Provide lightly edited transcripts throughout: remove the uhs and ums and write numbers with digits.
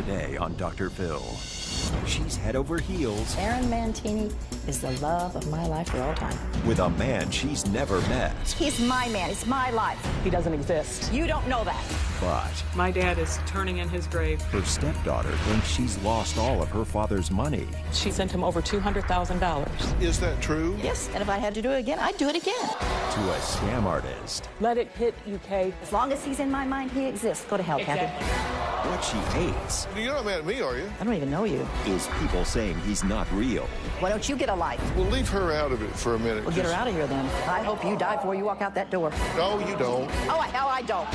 today on Dr. Phil. She's head over heels Aaron Mantini is the love of my life for all time. with a man she's never met. He's my man. It's my life. He doesn't exist. You don't know that. But My dad is turning in his grave. her stepdaughter thinks she's lost all of her father's money. She sent him over $200,000. Is that true? Yes, and if I had to do it again, I'd do it again. To a scam artist. Let it hit, UK. As long as he's in my mind, he exists. Go to hell, Kathy. What she hates You're not mad at me, are you? I don't even know you. is people saying he's not real. Why don't you get a life? Well, leave her out of it for a minute. Well, get her out of here then. I hope you die before you walk out that door. No, you don't. Oh, hell, I don't.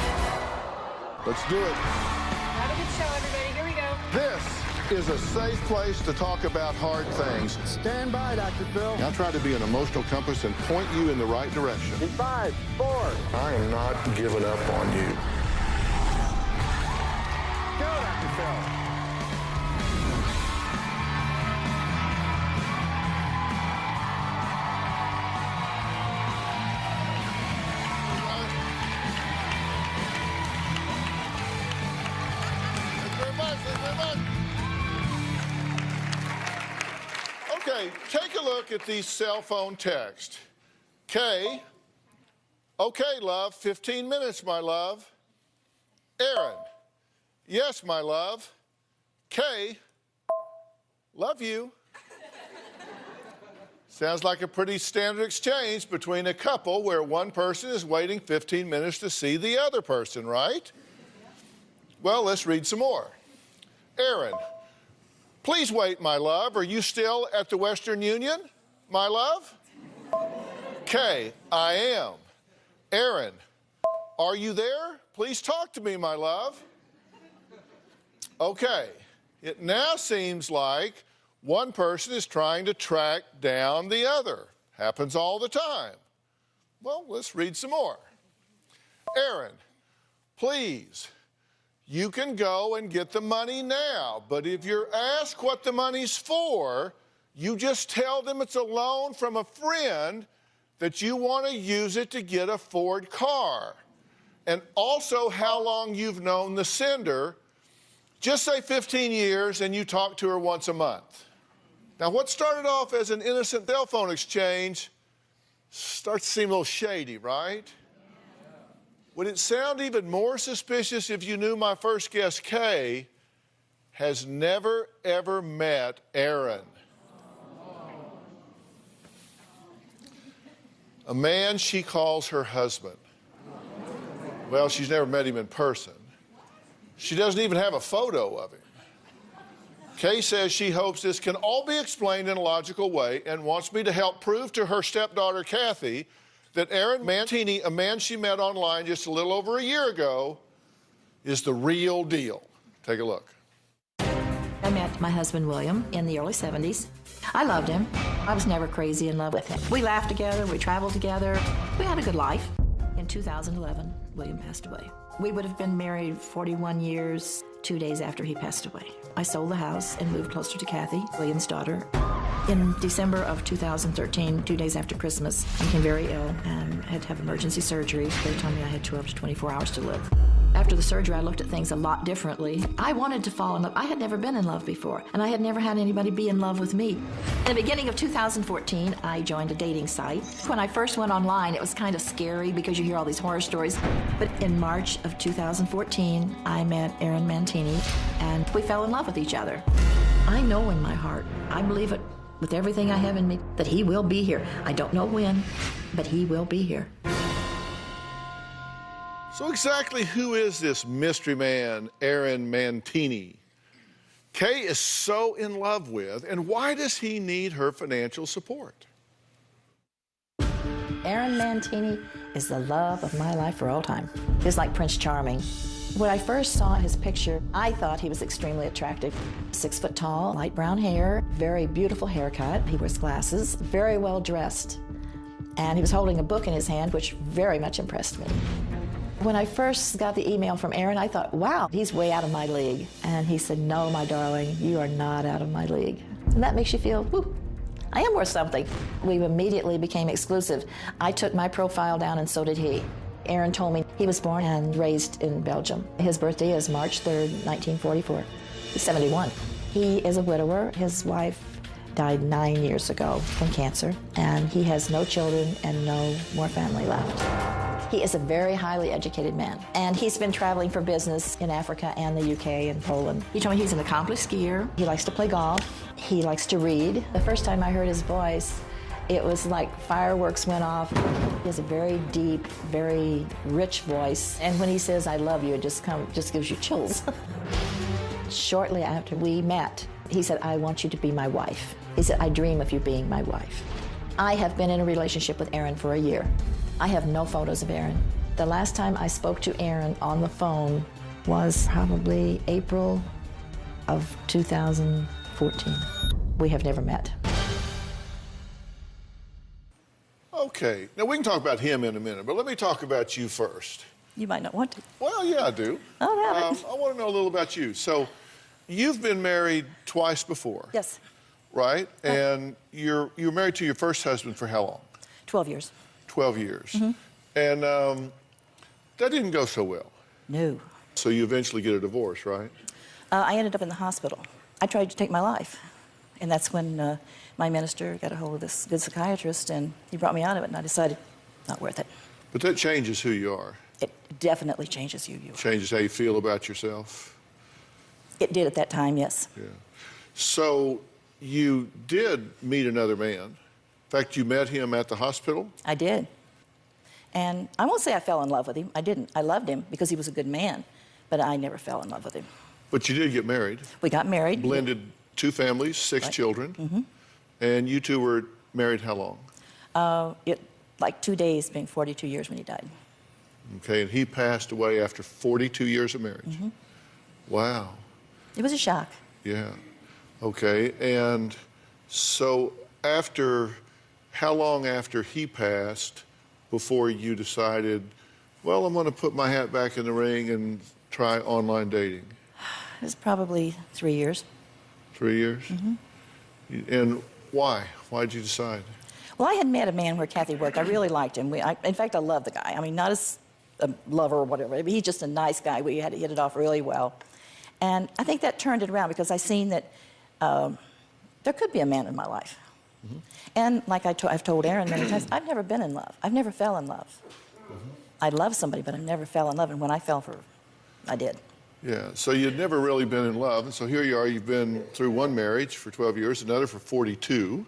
Let's do it. Have a good show, everybody. Here we go. This is a safe place to talk about hard things. Stand by, Dr. Phill. I'll try to be an emotional compass and point you in the right direction. In 5, 4. I am not giving up on you. Go, Dr. Phill. Okay, take a look at these cell phone texts. Kay, okay, love, 15 minutes, my love. Aaron, yes, my love. Kay, love you. Sounds like a pretty standard exchange between a couple where one person is waiting 15 minutes to see the other person, right? Well, let's read some more. Aaron, please wait, my love. Are you still at the Western Union, my love? Kay, I am. Aaron, are you there? Please talk to me, my love. Okay, it now seems like one person is trying to track down the other. Happens all the time. Well, let's read some more. Aaron, please, you can go and get the money now, but if you're asked what the money's for, you just tell them it's a loan from a friend that you want to use it to get a Ford car. And also how long you've known the sender. Just say 15 years and you talk to her once a month. Now, what started off as an innocent cell phone exchange starts to seem a little shady, right? Would it sound even more suspicious if you knew my first guest, Kay, has never, ever met Aaron? A man she calls her husband. Well, she's never met him in person. She doesn't even have a photo of him. Kay says she hopes this can all be explained in a logical way and wants me to help prove to her stepdaughter, Kathy, that Aaron Mantini, a man she met online just a little over a year ago, is the real deal. Take a look. I met my husband, William, in the early 70s. I loved him. I was never crazy in love with him. We laughed together, we traveled together. We had a good life. In 2011, William passed away. We would have been married 41 years, 2 days after he passed away. I sold the house and moved closer to Kathy, William's daughter. In December of 2013, 2 days after Christmas, I became very ill and had to have emergency surgery. They told me I had 12 to 24 hours to live. After the surgery, I looked at things a lot differently. I wanted to fall in love. I had never been in love before, and I had never had anybody be in love with me. In the beginning of 2014, I joined a dating site. When I first went online, it was kind of scary because you hear all these horror stories. But in March of 2014, I met Aaron Mantini, and we fell in love with each other. I know in my heart, I believe it with everything I have in me, that he will be here. I don't know when, but he will be here. So exactly who is this mystery man, Aaron Mantini? Kay is so in love with, and why does he need her financial support? Aaron Mantini is the love of my life for all time. He's like Prince Charming. When I first saw his picture, I thought he was extremely attractive. 6 foot tall, light brown hair, very beautiful haircut. He wears glasses, very well dressed. And he was holding a book in his hand, which very much impressed me. When I first got the email from Aaron, I thought, wow, he's way out of my league. And he said, no, my darling, you are not out of my league. And that makes you feel, whoo, I am worth something. We immediately became exclusive. I took my profile down and so did he. Aaron told me he was born and raised in Belgium. His birthday is March 3rd, 1944. He's 71. He is a widower. His wife died 9 years ago from cancer, and he has no children and no more family left. He is a very highly educated man, and he's been traveling for business in Africa and the UK and Poland. He told me he's an accomplished skier. He likes to play golf. He likes to read. The first time I heard his voice, it was like fireworks went off. He has a very deep, very rich voice, and when he says, "I love you," it just gives you chills. Shortly after we met, he said, "I want you to be my wife." He said, "I dream of you being my wife." I have been in a relationship with Aaron for a year. I have no photos of Aaron. The last time I spoke to Aaron on the phone was probably April of 2014. We have never met. Okay, now we can talk about him in a minute, but let me talk about you first. You might not want to. Well, yeah, I do. Oh, have it. I want to know a little about you. So, you've been married twice before. Yes, Right? And you were married to your first husband for how long? 12 years. 12 years. And that didn't go so well. No. So you eventually get a divorce, right? I ended up in the hospital. I tried to take my life. And that's when my minister got a hold of this good psychiatrist, and he brought me out of it, and I decided, not worth it. But that changes who you are. It definitely changes you. Changes how you feel about yourself. It did at that time, yes. Yeah. So you did meet another man. In fact, you met him at the hospital. I did. And I won't say I fell in love with him. I didn't. I loved him because he was a good man, but I never fell in love with him. But you did get married. We got married. Blended 2 families, 6 children. And you two were married how long? Like 2 days, being 42 years when he died. Okay, and he passed away after 42 years of marriage. Wow. It was a shock. Yeah. Okay, and so how long after he passed before you decided, well, I'm going to put my hat back in the ring and try online dating? It was probably 3 years. 3 years? And why? Why did you decide? Well, I had met a man where Kathy worked. I really liked him. In fact, I loved the guy. I mean, not as a lover or whatever, but he's just a nice guy. We had hit it off really well. And I think that turned it around because I seen that there could be a man in my life. And like I've told Aaron many times, I've never been in love. I've never fell in love. I love somebody, but I never fell in love. And when I fell for, I did. Yeah, so you'd never really been in love, and so here you are, you've been through one marriage for 12 years, another for 42,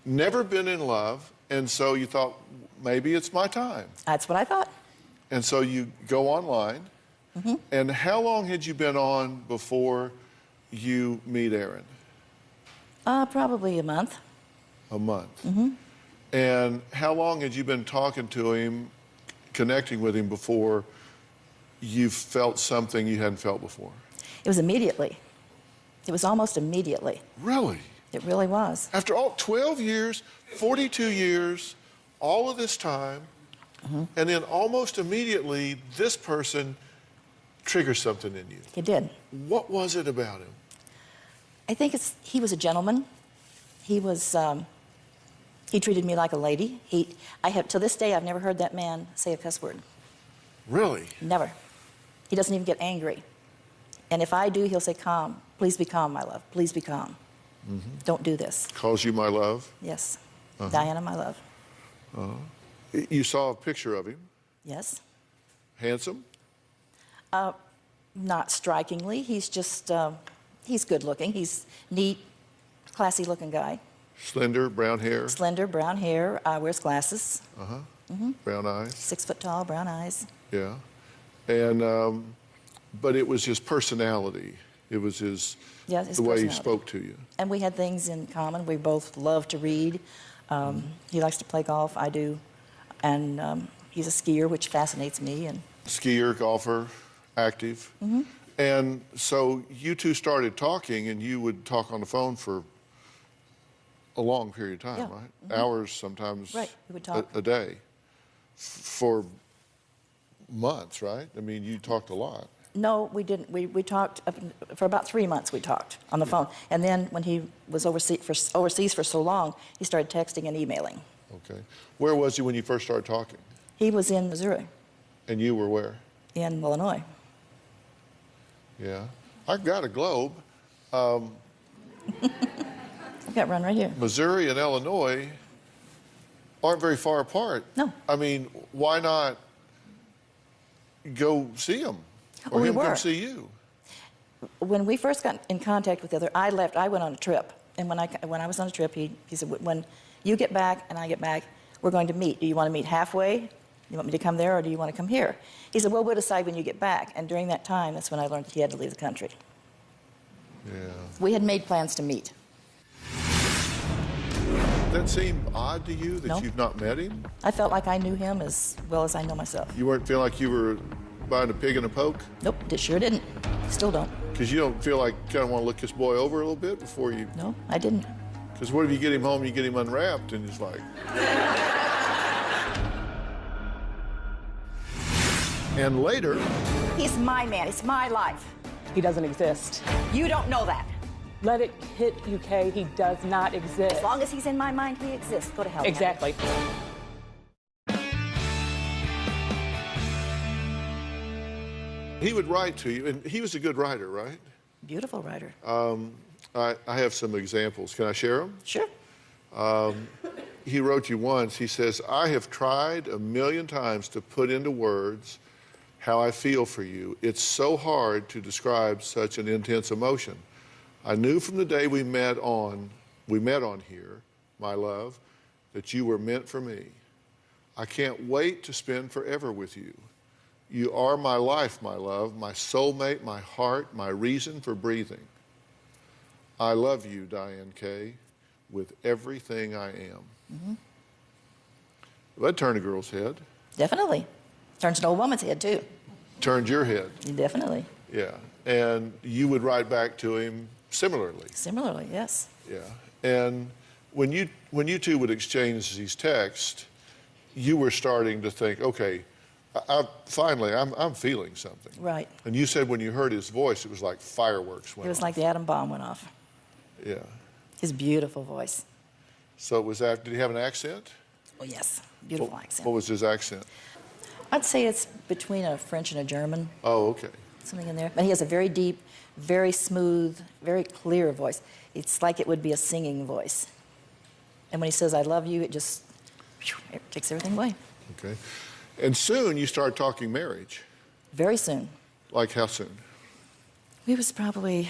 never been in love, and so you thought, maybe it's my time. That's what I thought. And so you go online, and how long had you been on before you meet Aaron? Probably a month. A month. And how long had you been talking to him, connecting with him before you felt something you hadn't felt before? It was immediately. It was almost immediately. Really? It really was. After all 12 years, 42 years, all of this time, and then almost immediately, this person triggers something in you. He did. What was it about him? I think he was a gentleman. He treated me like a lady. To this day, I've never heard that man say a cuss word. Really? Never. He doesn't even get angry. And if I do, he'll say, calm. Please be calm, my love. Please be calm. Don't do this. Calls you my love? Yes. Diana, my love. You saw a picture of him? Yes. Handsome? Not strikingly. He's just, he's good looking. He's neat, classy looking guy. Slender, brown hair? Slender, brown hair, wears glasses. Brown eyes? 6 foot tall, brown eyes. Yeah. And, but it was his personality. It was His the way he personality. spoke to you. And we had things in common. We both love to read. He likes to play golf. I do. And he's a skier, which fascinates me. And Skier, golfer, active. And so you two started talking, and you would talk on the phone for a long period of time, Yeah. right? Hours, sometimes Right, we would talk. a day. For months, right? I mean, you talked a lot. no, we didn't. We talked for about 3 months. We talked on the phone. And then when he was overseas for so long, he started texting and emailing. Okay. Where was he when you first started talking? He was in Missouri, And you were where? in Illinois. Yeah. I've got a globe. I've got one right here. Missouri and Illinois aren't very far apart. No. I mean, why not go see him? Or Well, we him come were. see you? When we first got in contact with the other, I left. I went on a trip, and when I was on a trip, he said, "When you get back and I get back, we're going to meet. Do you want to meet halfway? You want me to come there, or do you want to come here?" He said, "Well, we'll decide when you get back." And during that time, that's when I learned that he had to leave the country. Yeah. We had made plans to meet. That seem odd to you that No. you've not met him? I felt like I knew him as well as I know myself. You weren't feeling like you were buying a pig in a poke? Nope, sure didn't. Still don't. Because you don't feel like you kind of want to look this boy over a little bit before you... No, I didn't. Because what if you get him home, you get him unwrapped, and it's like... And later, He's my man. It's my life. He doesn't exist. You don't know that. Let it hit you, Kay. He does not exist. As long as he's in my mind, he exists. Go to hell. man. Exactly. he would write to you, and he was a good writer, right? Beautiful writer. I have some examples. Can I share them? Sure. He wrote you once, he says, "I have tried 1,000,000 times to put into words how I feel for you. It's so hard to describe such an intense emotion. I knew from the day we met on here, my love, that you were meant for me. I can't wait to spend forever with you. You are my life, my love, my soulmate, my heart, my reason for breathing. I love you, Diane Kay, with everything I am." Mm-hmm. Well, that turned a girl's head. Definitely. Turns an old woman's head, too. Turned your head. Definitely. Yeah. And you would write back to him similarly. Similarly, yes. Yeah. And when you two would exchange these texts, you were starting to think, okay, I'm feeling something. Right. And you said when you heard his voice, it was like fireworks went It was off. like the atom bomb went off. Yeah. His beautiful voice. So it was after, did he have an accent? Oh, yes. Beautiful accent. What was his accent? I'd say it's between a French and a German, Oh, okay. something in there. But he has a very deep, very smooth, very clear voice. It's like it would be a singing voice. And when he says, "I love you," it just it takes everything away. Okay. And soon you started talking marriage. Very soon. Like how soon? We was probably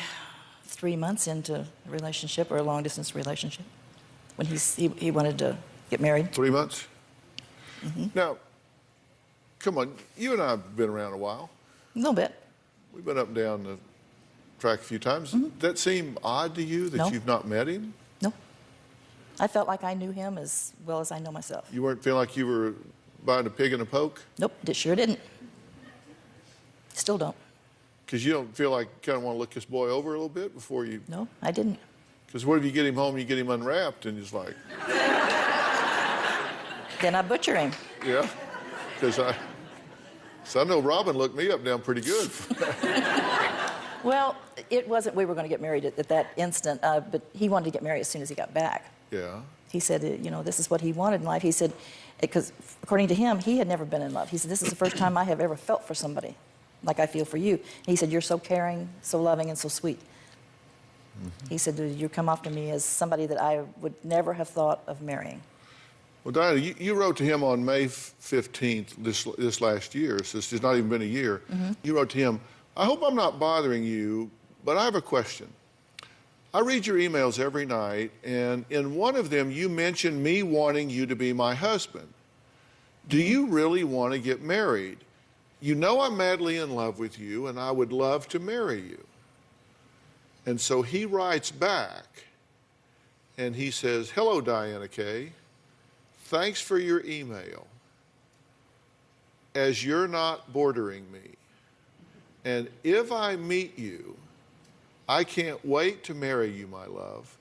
3 months into a relationship or a long-distance relationship when he wanted to get married. 3 months? Mm-hmm. Now, come on, you and I have been around a while. A little bit. We've been up and down the track a few times. That seem odd to you that No. you've not met him? No. I felt like I knew him as well as I know myself. You weren't feeling like you were buying a pig in a poke? Nope, sure didn't. Still don't. Because you don't feel like you kind of want to look this boy over a little bit before you... No, I didn't. Because what if you get him home, you get him unwrapped, and it's like, Then I butcher him. yeah? Because I know Robin looked me up and down pretty good. Well, it wasn't we were going to get married at that instant, but he wanted to get married as soon as he got back. Yeah. He said, this is what he wanted in life. He said, because according to him, he had never been in love. He said, "This is the first time I have ever felt for somebody like I feel for you." And he said, "You're so caring, so loving, and so sweet." Mm-hmm. He said, "You come off to me as somebody that I would never have thought of marrying." Well, Diana, you wrote to him on May 15th this last year, so it's not even been a year. Mm-hmm. You wrote to him, "I hope I'm not bothering you, but I have a question. I read your emails every night, and in one of them you mentioned me wanting you to be my husband. Do you really want to get married? You know I'm madly in love with you, and I would love to marry you." And so he writes back, and he says, "Hello, Diana Kay. Thanks for your email. As you're not bordering me, and if I meet you, I can't wait to marry you, my love.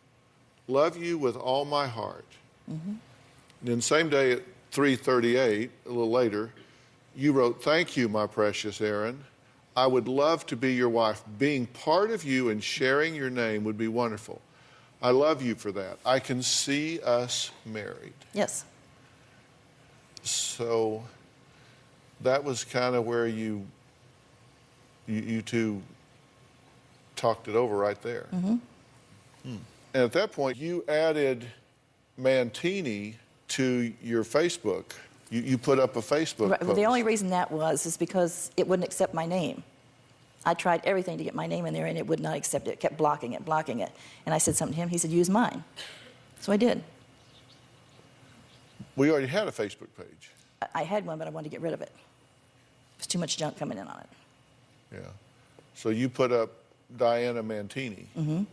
Love you with all my heart." Mm-hmm. And then same day at 3:38, a little later, you wrote, "Thank you, my precious Aaron. I would love to be your wife. Being part of you and sharing your name would be wonderful. I love you for that. I can see us married." Yes. So that was kind of where you two talked it over right there. Mm-hmm. And at that point, you added Mantini to your Facebook. You put up a Facebook Right, post. well, the only reason that is because it wouldn't accept my name. I tried everything to get my name in there, and it would not accept it. It kept blocking it. And I said something to him. He said, use mine. So I did. We already had a Facebook page. I had one, but I wanted to get rid of it. There's too much junk coming in on it. Yeah. So you put up Diana Mantini. Mm-hmm.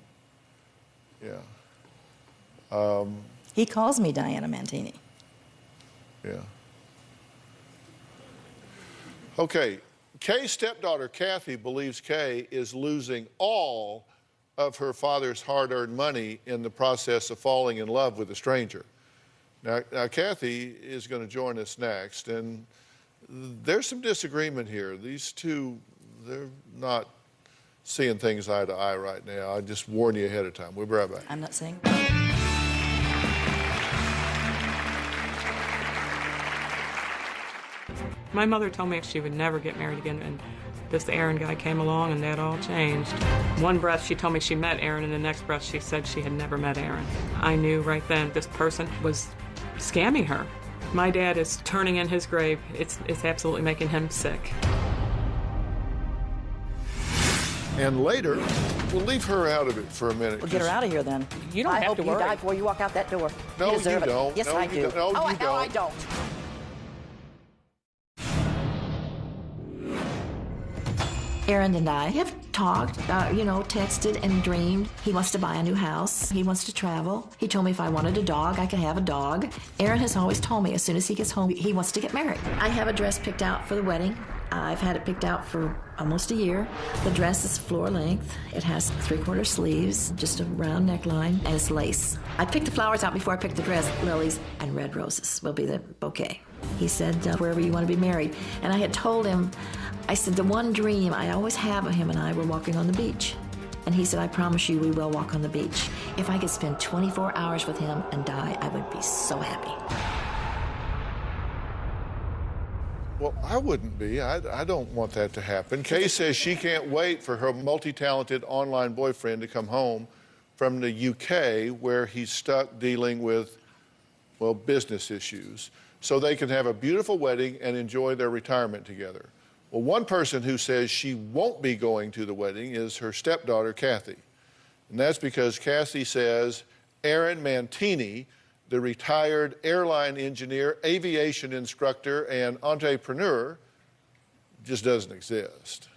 Yeah. He calls me Diana Mantini. Yeah. Okay. Kay's stepdaughter, Kathy, believes Kay is losing all of her father's hard-earned money in the process of falling in love with a stranger. Now Kathy is going to join us next, and there's some disagreement here. These two, they're not seeing things eye to eye right now. I just warn you ahead of time. We'll be right back. I'm not saying. My mother told me she would never get married again, and this Aaron guy came along and that all changed. One breath she told me she met Aaron, and the next breath she said she had never met Aaron. I knew right then this person was scamming her. My dad is turning in his grave. It's absolutely making him sick. And later, we'll leave her out of it for a minute. We'll get her out of here then. You don't I have hope to you worry. die before you walk out that door. No, you deserve it. don't. Yes, No, I you do. don't. No, oh, you hell, I don't. don't. Aaron and I have talked, texted and dreamed. He wants to buy a new house. He wants to travel. He told me if I wanted a dog, I could have a dog. Aaron has always told me as soon as he gets home, he wants to get married. I have a dress picked out for the wedding. I've had it picked out for almost a year. The dress is floor length. It has 3/4 sleeves, just a round neckline, and it's lace. I picked the flowers out before I picked the dress. Lilies and red roses will be the bouquet. He said, wherever you want to be married. And I had told him, I said, the one dream I always have of him and I were walking on the beach. And he said, I promise you we will walk on the beach. If I could spend 24 hours with him and die, I would be so happy. Well, I wouldn't be. I don't want that to happen. Kay says she can't wait for her multi-talented online boyfriend to come home from the UK, where he's stuck dealing with, well, business issues, so they can have a beautiful wedding and enjoy their retirement together. Well, one person who says she won't be going to the wedding is her stepdaughter, Kathy. And that's because Kathy says Aaron Mantini, the retired airline engineer, aviation instructor, and entrepreneur, just doesn't exist.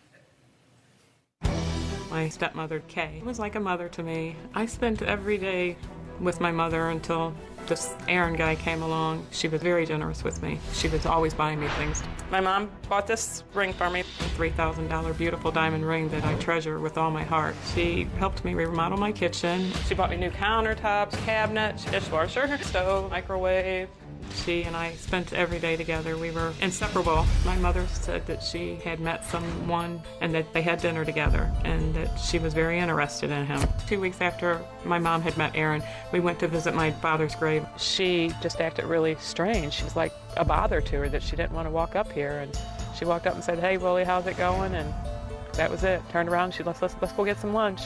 My stepmother, Kay, was like a mother to me. I spent every day with my mother until this Aaron guy came along. She was very generous with me. She was always buying me things. My mom bought this ring for me, a $3,000 beautiful diamond ring that I treasure with all my heart. She helped me remodel my kitchen. She bought me new countertops, cabinets, dishwasher, stove, microwave. She and I spent every day together. We were inseparable. My mother said that she had met someone and that they had dinner together and that she was very interested in him. 2 weeks after my mom had met Aaron, we went to visit my father's grave. She just acted really strange. She was like a bother to her that she didn't want to walk up here. And she walked up and said, "Hey, Willie, how's it going?" And that was it. Turned around, she said, let's go get some lunch.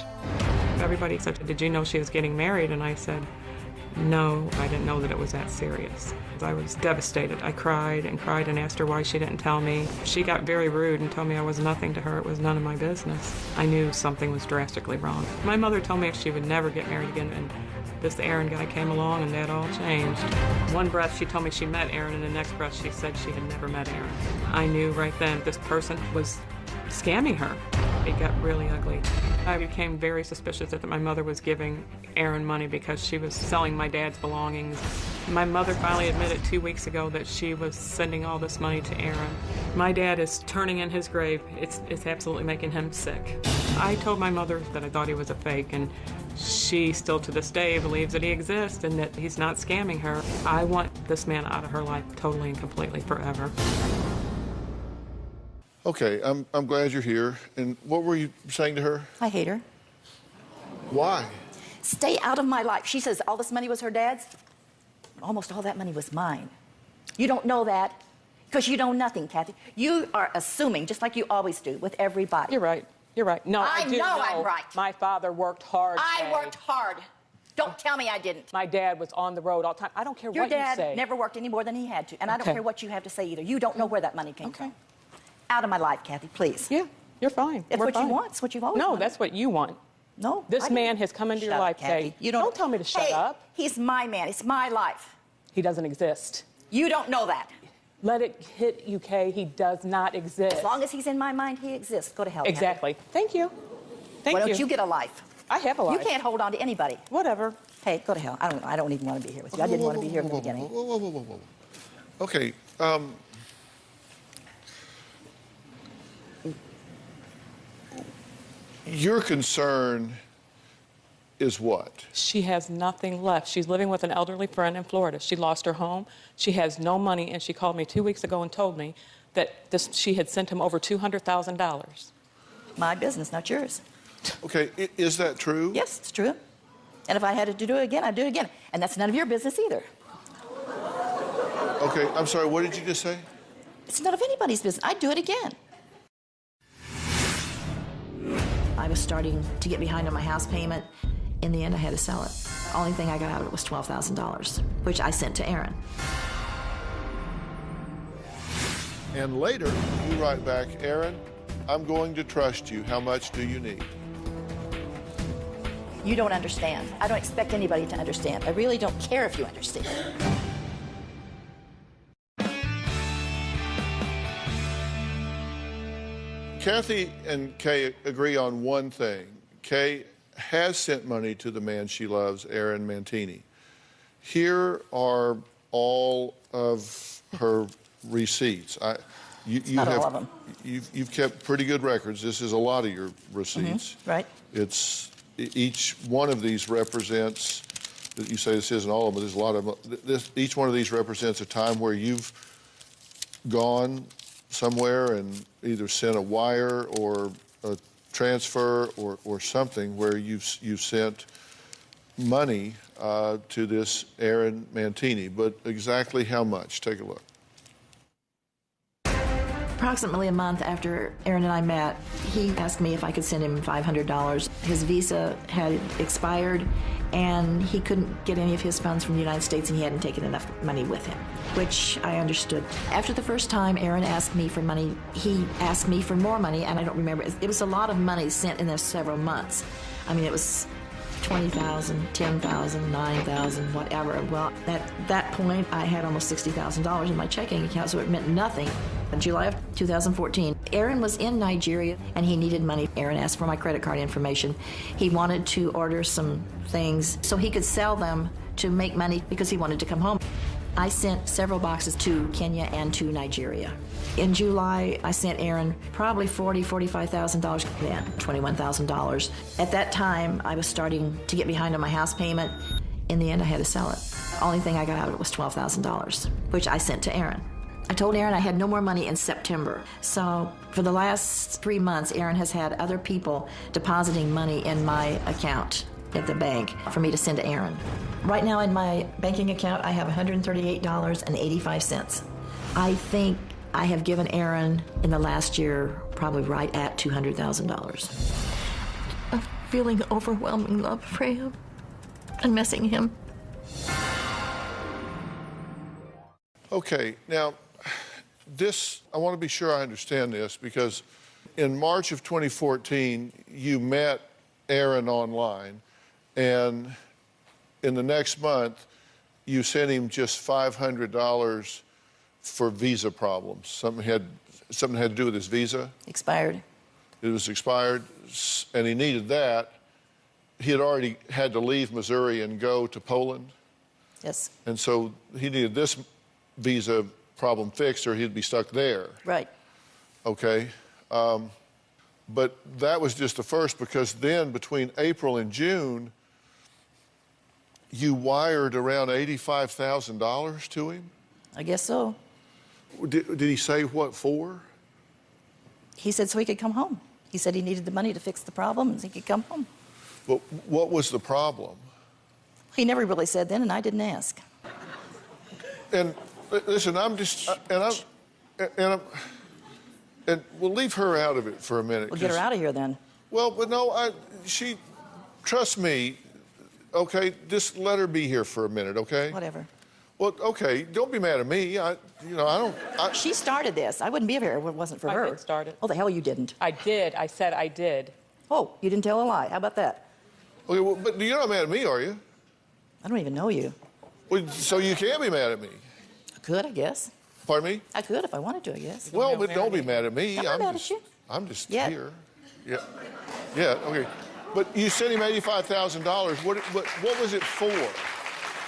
Everybody said, "Did you know she was getting married?" And I said, "No, I didn't know that it was that serious." I was devastated. I cried and asked her why she didn't tell me. She got very rude and told me I was nothing to her. It was none of my business. I knew something was drastically wrong. My mother told me she would never get married again, and this Aaron guy came along and that all changed. One breath she told me she met Aaron, and the next breath she said she had never met Aaron. I knew right then this person was scamming her. It got really ugly. I became very suspicious that my mother was giving Aaron money because she was selling my dad's belongings. My mother finally admitted 2 weeks ago that she was sending all this money to Aaron. My dad is turning in his grave. It's absolutely making him sick. I told my mother that I thought he was a fake, and she still to this day believes that he exists and that he's not scamming her. I want this man out of her life totally and completely forever. Okay, I'm glad you're here. And what were you saying to her? I hate her. Why? Stay out of my life. She says all this money was her dad's. Almost all that money was mine. You don't know that because you know nothing, Kathy. You are assuming, just like you always do with everybody. You're right. You're right. No, I I do know I'm right. My father worked hard. I Kay. worked hard. Don't tell me I didn't. My dad was on the road all the time. I don't care Your what you dad say. never worked any more than he had to, and I don't Okay. care what you have to say either. You don't know where that money came Okay. from. Out of my life, Kathy, please. Yeah, you're fine. It's We're what fine. you want. It's what you've always No, wanted. that's what you want. No. This I man didn't. has come into Shut your up, life, Kathy. Kay. You Don't tell me to shut Hey, up. He's my man. It's my life. He doesn't exist. You don't know that. Let it hit you, Kay. He does not exist. As long as he's in my mind, he exists. Go to hell, Kathy. Exactly. Thank you. Thank Why you. don't you get a life? I have a life. You can't hold on to anybody. Whatever. Hey, go to hell. I don't even want to be here with you. I didn't want to be here in the beginning. Whoa. Okay. Your concern is what? She has nothing left. She's living with an elderly friend in Florida. She lost her home. She has no money, and she called me 2 weeks ago and told me that she had sent him over $200,000. My business, not yours. Okay, is that true? Yes, it's true. And if I had to do it again, I'd do it again. And that's none of your business either. Okay, I'm sorry, what did you just say? It's none of anybody's business. I'd do it again. I was starting to get behind on my house payment. In the end, I had to sell it. The only thing I got out of it was $12,000, which I sent to Aaron. And later, you write back, Aaron, I'm going to trust you. How much do you need? You don't understand. I don't expect anybody to understand. I really don't care if you understand. Kathy and Kay agree on one thing. Kay has sent money to the man she loves, Aaron Mantini. Here are all of her receipts. Not all of them. You've kept pretty good records. This is a lot of your receipts. Right. It's each one of these represents. You say this isn't all of them, but there's a lot of them. Each one of these represents a time where you've gone somewhere and either sent a wire or a transfer or something where you've sent money to this Aaron Mantini. But exactly how much? Take a look. Approximately a month after Aaron and I met, he asked me if I could send him $500. His visa had expired, and he couldn't get any of his funds from the United States, and he hadn't taken enough money with him, which I understood. After the first time Aaron asked me for money, he asked me for more money, and I don't remember. It was a lot of money sent in those several months. I mean, it was $20,000, $10,000, $9,000, whatever. Well, at that point, I had almost $60,000 in my checking account, so it meant nothing. In July of 2014, Aaron was in Nigeria, and he needed money. Aaron asked for my credit card information. He wanted to order some things so he could sell them to make money because he wanted to come home. I sent several boxes to Kenya and to Nigeria. In July, I sent Aaron probably $45,000, then $21,000. At that time, I was starting to get behind on my house payment. In the end, I had to sell it. The only thing I got out of it was $12,000, which I sent to Aaron. I told Aaron I had no more money in September. So for the last 3 months, Aaron has had other people depositing money in my account at the bank for me to send to Aaron. Right now in my banking account, I have $138.85. I think I have given Aaron in the last year probably right at $200,000. I'm feeling overwhelming love for him and missing him. Okay, now, I want to be sure I understand this, because in March of 2014, you met Aaron online, and in the next month, you sent him just $500 for visa problems. Something had to do with his visa? Expired. It was expired, and he needed that. He had already had to leave Missouri and go to Poland. Yes. And so he needed this visa problem fixed, or he'd be stuck there. Right. Okay. But that was just the first, because then between April and June, you wired around $85,000 to him? I guess so. Did he say what for? He said so he could come home. He said he needed the money to fix the problem and he could come home. Well, what was the problem? He never really said then, and I didn't ask. And listen, I'm just, And we'll leave her out of it for a minute. Well, get her out of here then. Well, but no, trust me, okay, just let her be here for a minute, okay? Whatever. Well, okay, don't be mad at me. I don't. She started this. I wouldn't be here if it wasn't for her. I did start it. Oh, the hell you didn't. I did. I said I did. Oh, you didn't tell a lie. How about that? Okay, well, but you're not mad at me, are you? I don't even know you. Well, so you can't be mad at me. I could, I guess. Pardon me? I could if I wanted to, I guess. Well, but don't be mad at me. I'm not mad at you. I'm just Yeah. here. Yeah. Yeah, okay. But you sent him $85,000. What was it for?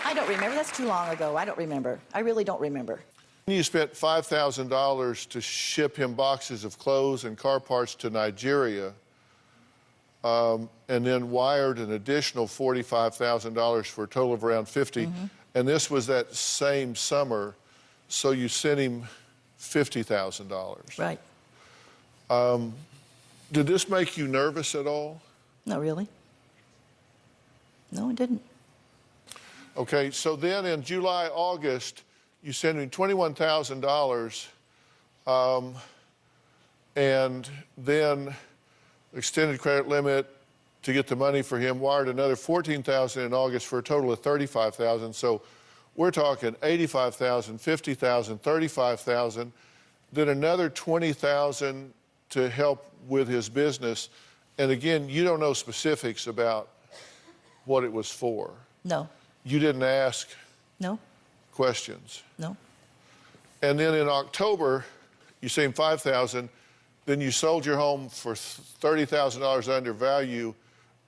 I don't remember. That's too long ago. I don't remember. I really don't remember. You spent $5,000 to ship him boxes of clothes and car parts to Nigeria, and then wired an additional $45,000 for a total of around $50,000. Mm-hmm. And this was that same summer, so you sent him $50,000. Right. Did this make you nervous at all? Not really. No, it didn't. Okay, so then in July, August, you sent him $21,000, and then extended credit limit to get the money for him, wired another $14,000 in August for a total of $35,000. So we're talking $85,000, $50,000, $35,000, then another $20,000 to help with his business. And again, you don't know specifics about what it was for. No. You didn't ask No. questions. No. And then in October, you sent him $5,000. Then you sold your home for $30,000 under value,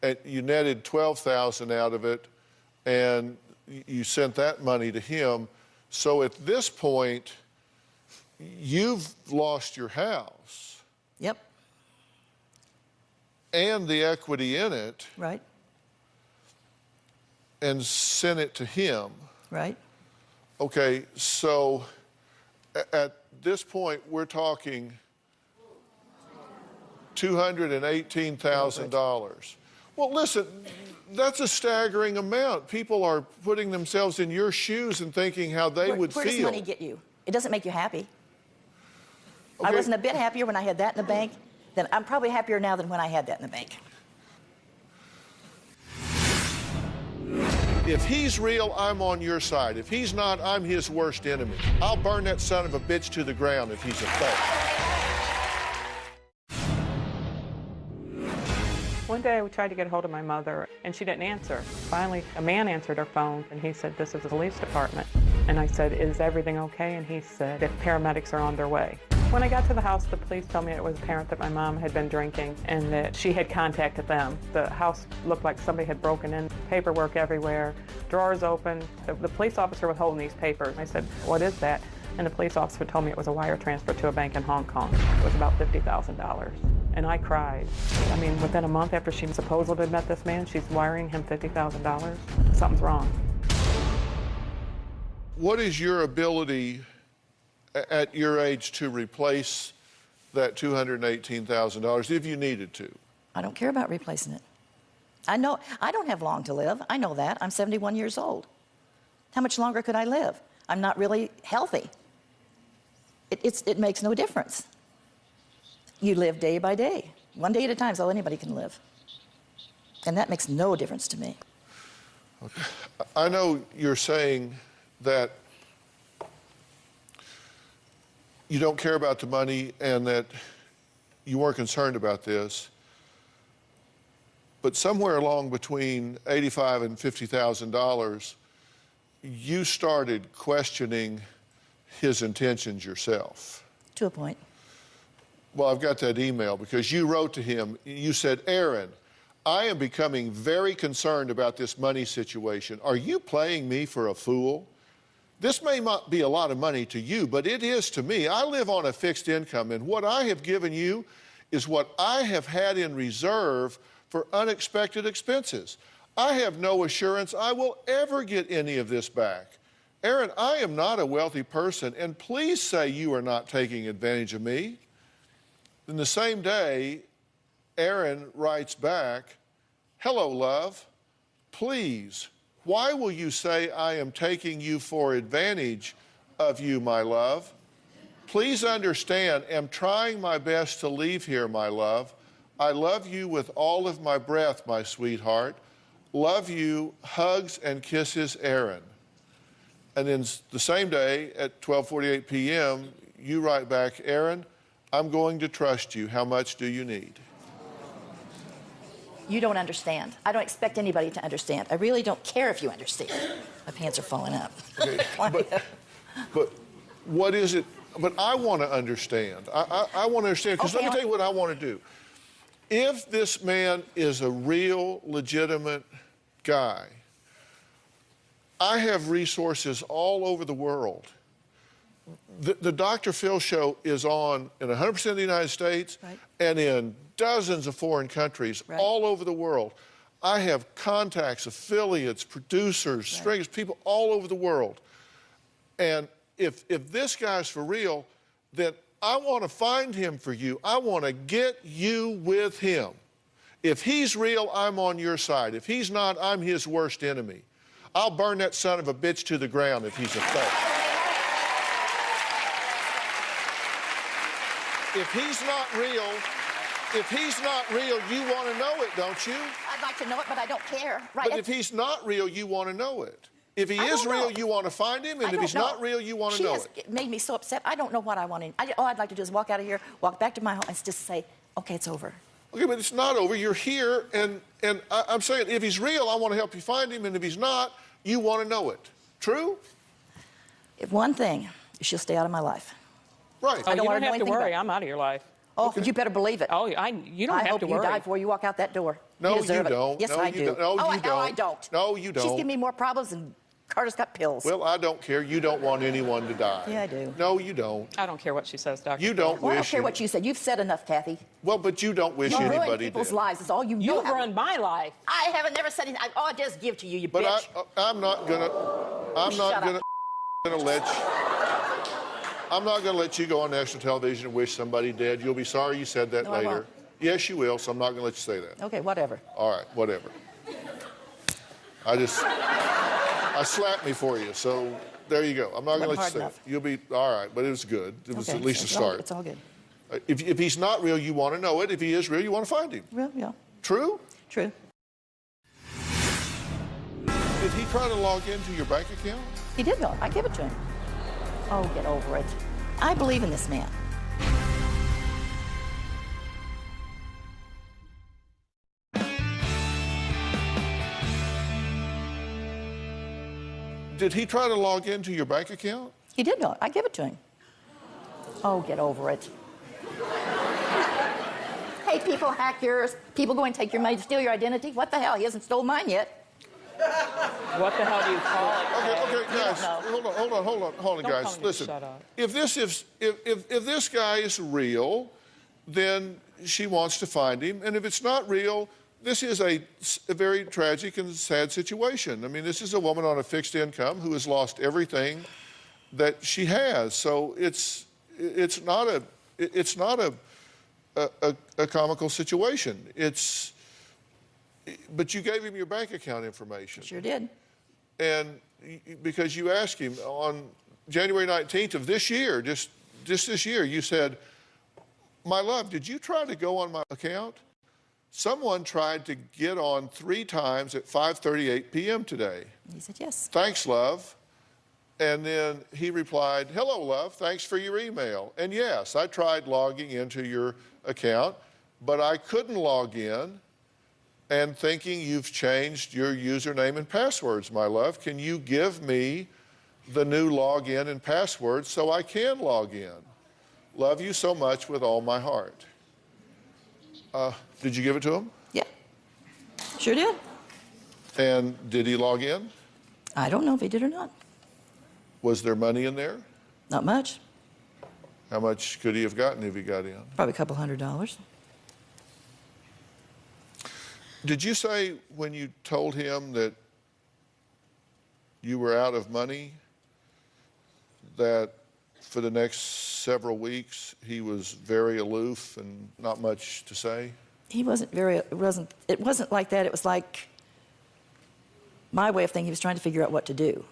and you netted $12,000 out of it, and you sent that money to him. So at this point, you've lost your house Yep. and the equity in it, Right. and sent it to him. Right. Okay, so at this point, we're talking $218,000. Well, listen, that's a staggering amount. People are putting themselves in your shoes and thinking how they would Where feel. does money get you? It doesn't make you happy. I Okay. wasn't a bit happier when I had that in the bank. Then I'm probably happier now than when I had that in the bank. If he's real, I'm on your side. If he's not, I'm his worst enemy. I'll burn that son of a bitch to the ground if he's a thug. One day we tried to get a hold of my mother, and she didn't answer. Finally, a man answered her phone, and he said, "This is the police department." And I said, "Is everything okay?" And he said that paramedics are on their way. When I got to the house, the police told me it was apparent that my mom had been drinking and that she had contacted them. The house looked like somebody had broken in, paperwork everywhere, drawers open. The police officer was holding these papers. I said, "What is that?" And the police officer told me it was a wire transfer to a bank in Hong Kong. It was about $50,000. And I cried. I mean, within a month after she supposedly met this man, she's wiring him $50,000. Something's wrong. What is your ability at your age to replace that $218,000 if you needed to? I don't care about replacing it. I know I don't have long to live. I know that. I'm 71 years old. How much longer could I live? I'm not really healthy. It makes no difference. You live day by day. One day at a time is all anybody can live. And that makes no difference to me. Okay. I know you're saying that you don't care about the money and that you weren't concerned about this. But somewhere along between $85,000 and $50,000, you started questioning his intentions yourself. To a point. Well, I've got that email because you wrote to him. You said, "Aaron, I am becoming very concerned about this money situation. Are you playing me for a fool? This may not be a lot of money to you, but it is to me. I live on a fixed income, and what I have given you is what I have had in reserve for unexpected expenses. I have no assurance I will ever get any of this back. Aaron, I am not a wealthy person, and please say you are not taking advantage of me." Then the same day, Aaron writes back, "Hello, love. Please, why will you say I am taking you for advantage of you, my love? Please understand, am trying my best to leave here, my love. I love you with all of my breath, my sweetheart. Love you, hugs and kisses, Aaron. And then the same day at 12:48 p.m., you write back, Aaron, I'm going to trust you. How much do you need? You don't understand. I don't expect anybody to understand. I really don't care if you understand. My pants are falling out. Okay, but what is it? But I want to understand. I want to understand, because let me tell you what I want to do. If this man is a real, legitimate guy, I have resources all over the world. The Dr. Phill show is on in 100% of the United States and in dozens of foreign countries all over the world. I have contacts, affiliates, producers, stringers, people all over the world. And if this guy's for real, then I want to find him for you. I want to get you with him. If he's real, I'm on your side. If he's not, I'm his worst enemy. I'll burn that son of a bitch to the ground if he's a fake. If he's not real, you want to know it, don't you? I'd like to know it, but I don't care. Right? But if he's not real, you want to know it. If he is real, you want to find him, and if he's not real, you want to know it. She has made me so upset. I don't know what I want to. All I'd like to do is walk out of here, walk back to my home, and just say, okay, it's over. Okay, but it's not over. You're here, and I'm saying if he's real, I want to help you find him, and if he's not, you want to know it. True? If one thing, she'll stay out of my life. Right. Oh, I don't you want don't to know have to anything worry. about it. I'm out of your life. Oh, Okay. you better believe it. Oh, you don't I have hope to you worry. die before you walk out that door. No, you deserve it. don't. Yes, No, I you do. don't. No, oh, you hell, I don't. don't. No, you don't. She's giving me more problems than Carter's got pills. Well, I don't care. You don't want anyone to die. Yeah, I do. No, you don't. I don't care what she says, Doctor. You don't Well, I don't wish. care what you said. You've said enough, Kathy. Well, but you don't wish You ruin anybody people's did. lives. It's all you know. You've how- ruined my life. I haven't never said anything. All I did is give to you, you But bitch. I'm not gonna let you go on national television and wish somebody dead. You'll be sorry you said that No, I later. won't. Yes, you will. So I'm not gonna let you say that. Okay, whatever. All right, whatever. I slapped me for you. So there you go. I'm not gonna let you Hard say enough. it. You'll be all right. But it was good. It was Okay, at least a it's all- start. It's all good. If he's not real, you want to know it. If he is real, you want to find him. Well, yeah, True? true. Did he try to log into your bank account? He did go. I give it to him. Oh, get over it. I believe in this man. Did he try to log into your bank account? He did go. I give it to him. Oh, get over it. Hey, people hack yours. People go and take your money to steal your identity. What the hell? He hasn't stolen mine yet. What the hell do you call it? Okay, guys. know. Hold on, Don't guys. tell me to Listen. shut up. If this guy is real, then she wants to find him, and if it's not real, this is a very tragic and sad situation. I mean, this is a woman on a fixed income who has lost everything that she has. So it's not a comical situation. But you gave him your bank account information. Sure did. And because you asked him on January 19th of this year, just this year, you said, my love, did you try to go on my account? Someone tried to get on 3 times at 5:38 p.m. today. He said yes. Thanks, love. And then he replied, hello, love, thanks for your email. And yes, I tried logging into your account, but I couldn't log in. And thinking you've changed your username and passwords, my love. Can you give me the new login and password so I can log in? Love you so much with all my heart. Did you give it to him? Yeah. Sure did. And did he log in? I don't know if he did or not. Was there money in there? Not much. How much could he have gotten if he got in? Probably a couple $100. Did you say when you told him that you were out of money that for the next several weeks he was very aloof and not much to say? He wasn't very, it wasn't like that. It was like my way of thinking. He was trying to figure out what to do.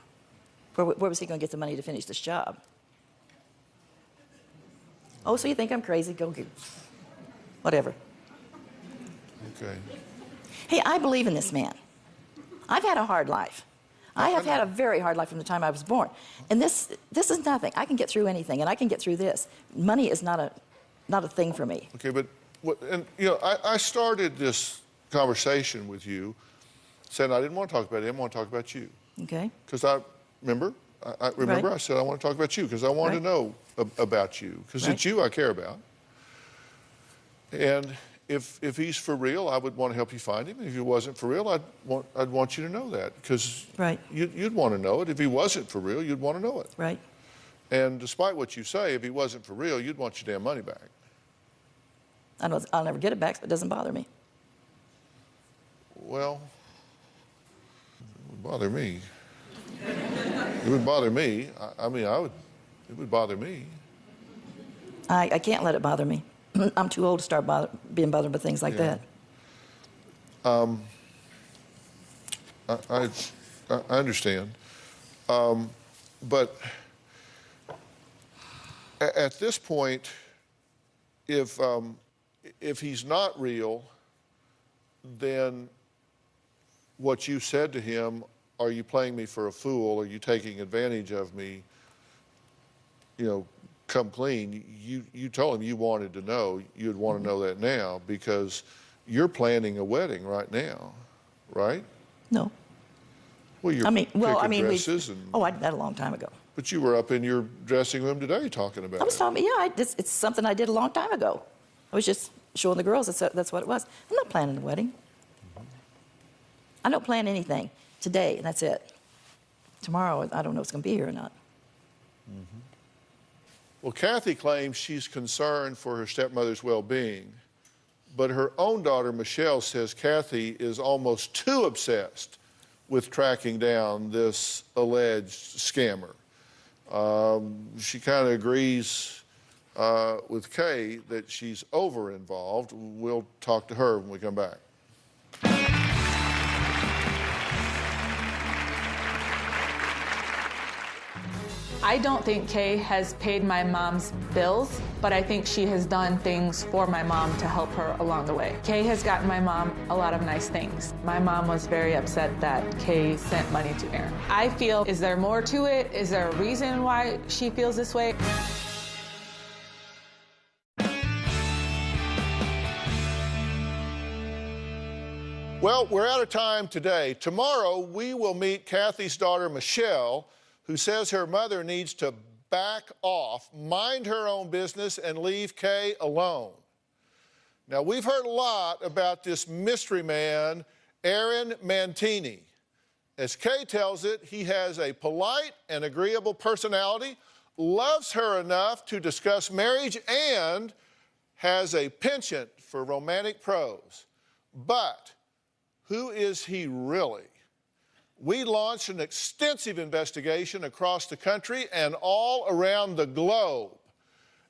Where was he going to get the money to finish this job? Oh, so you think I'm crazy? Go get whatever. Okay. Hey, I believe in this man. I've had a hard life. I have had a very hard life from the time I was born. And this is nothing. I can get through anything, and I can get through this. Money is not a thing for me. Okay, but I started this conversation with you saying I didn't want to talk about him, I want to talk about you. Okay. Because I remember Right. I said I want to talk about you because I want to know about you because it's you I care about. And if he's for real, I would want to help you find him. If he wasn't for real, I'd want you to know that because you'd want to know it. If he wasn't for real, you'd want to know it. Right. And despite what you say, if he wasn't for real, you'd want your damn money back. I know I'll never get it back, so it doesn't bother me. Well, it would bother me. It would bother me. It would bother me. I can't let it bother me. I'm too old to start being bothered by things like that. I understand. But at this point, if he's not real, then what you said to him, are you playing me for a fool? Are you taking advantage of me? Come clean. You told him you wanted to know. You'd want to know that now because you're planning a wedding right now, right? No. Well, you're picking dresses and... Oh, I did that a long time ago. But you were up in your dressing room today talking about it. I was talking, it's something I did a long time ago. I was just showing the girls that's what it was. I'm not planning a wedding. I don't plan anything. Today, and that's it. Tomorrow, I don't know if it's going to be here or not. Well, Kathy claims she's concerned for her stepmother's well-being, but her own daughter, Michelle, says Kathy is almost too obsessed with tracking down this alleged scammer. She kind of agrees with Kay that she's over-involved. We'll talk to her when we come back. I don't think Kay has paid my mom's bills, but I think she has done things for my mom to help her along the way. Kay has gotten my mom a lot of nice things. My mom was very upset that Kay sent money to Aaron. I feel, is there more to it? Is there a reason why she feels this way? Well, we're out of time today. Tomorrow, we will meet Kathy's daughter, Michelle, who says her mother needs to back off, mind her own business, and leave Kay alone. Now, we've heard a lot about this mystery man, Aaron Mantini. As Kay tells it, he has a polite and agreeable personality, loves her enough to discuss marriage, and has a penchant for romantic prose. But who is he really? We launched an extensive investigation across the country and all around the globe.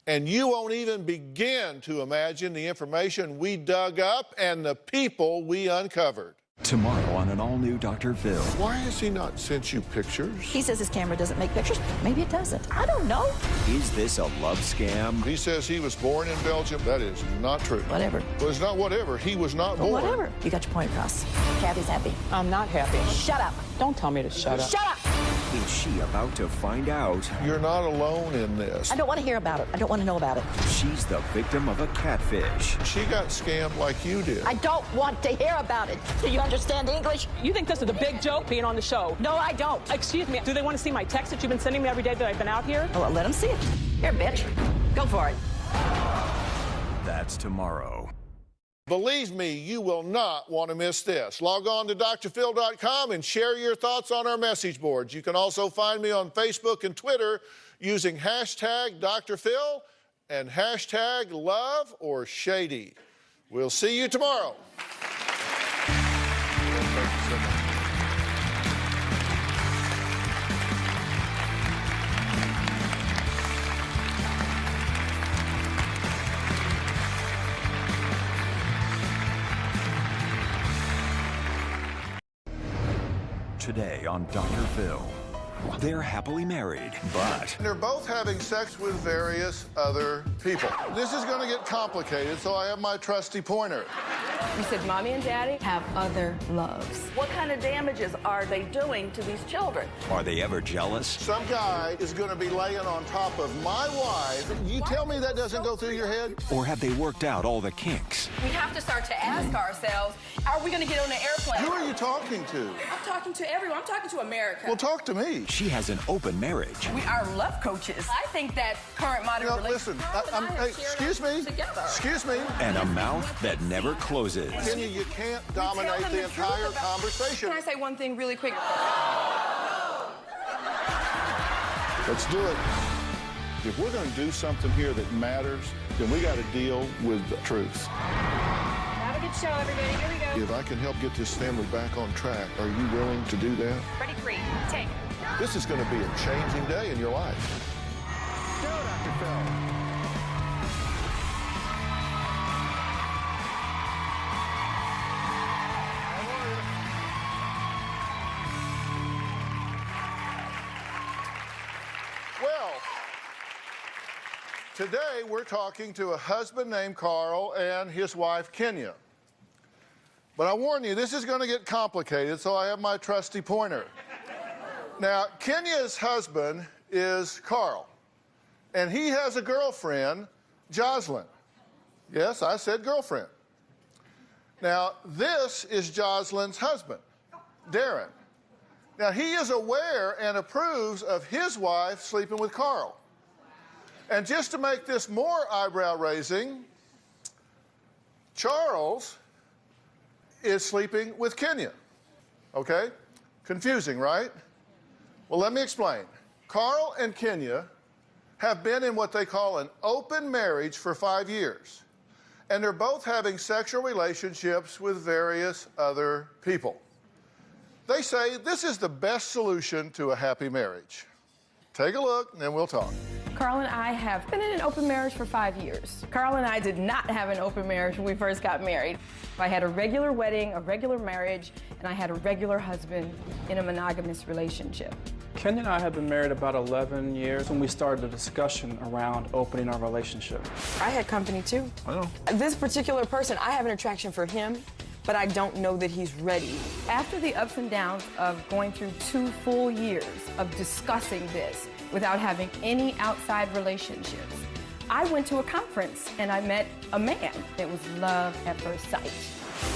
And you won't even begin to imagine the information we dug up and the people we uncovered. Tomorrow on an all-new Dr. Phill. Why has he not sent you pictures? He says his camera doesn't make pictures. Maybe it doesn't. I don't know. Is this a love scam? He says he was born in Belgium. That is not true. Whatever. Well, it's not whatever. He was not born. Whatever. You got your point across. Kathy's happy. I'm not happy. Shut up. Don't tell me to shut up. Shut up. Is she about to find out? You're not alone in this. I don't want to hear about it. I don't want to know about it. She's the victim of a catfish. She got scammed like you did. I don't want to hear about it. Do you understand English? You think this is a big joke being on the show? No, I don't. Excuse me, do they want to see my text that you've been sending me every day that I've been out here? Oh, well, let them see it. Here, bitch. Go for it. That's tomorrow. Believe me, you will not want to miss this. Log on to drphil.com and share your thoughts on our message boards. You can also find me on Facebook and Twitter using hashtag Dr. Phill and hashtag love or shady. We'll see you tomorrow. Today on Dr. Phill. They're happily married, but They're both having sex with various other people. This is going to get complicated, so I have my trusty pointer. You said mommy and daddy have other loves. What kind of damages are they doing to these children? are they ever jealous? Some guy is going to be laying on top of my wife. You tell me that doesn't go through your head? Or have they worked out all the kinks? We have to start to ask ourselves, are we going to get on an airplane? Who are you talking to? I'm talking to everyone. I'm talking to America. Well, talk to me. She has an open marriage. We are love coaches. I think that current modern No, relationship. listen, hey, excuse me. Together. Excuse me. And a mouth that never closes. Kenya, you can't dominate the entire conversation. Can I say one thing really quick? Let's do it. If we're going to do something here that matters, then we got to deal with the truth. Have a good show, everybody. Here we go. If I can help get this family back on track, are you willing to do that? Ready, three, take. This is going to be a changing day in your life. Go, Dr. Phill. Well, today we're talking to a husband named Carl and his wife, Kenya. But I warn you, this is going to get complicated, so I have my trusty pointer. Now, Kenya's husband is Carl, and he has a girlfriend, Jocelyn. Yes, I said girlfriend. Now, this is Jocelyn's husband, Darren. Now, he is aware and approves of his wife sleeping with Carl. And just to make this more eyebrow-raising, Charles is sleeping with Kenya. Okay? Confusing, right? Well, let me explain. Carl and Kenya have been in what they call an open marriage for 5 years. And they're both having sexual relationships with various other people. They say this is the best solution to a happy marriage. Take a look, and then we'll talk. Carl and I have been in an open marriage for 5 years. Carl and I did not have an open marriage when we first got married. I had a regular wedding, a regular marriage, and I had a regular husband in a monogamous relationship. Kenya and I have been married about 11 years when we started a discussion around opening our relationship. I had company too. Oh. This particular person, I have an attraction for him, but I don't know that he's ready. After the ups and downs of going through 2 full years of discussing this without having any outside relationships, I went to a conference and I met a man. It was love at first sight.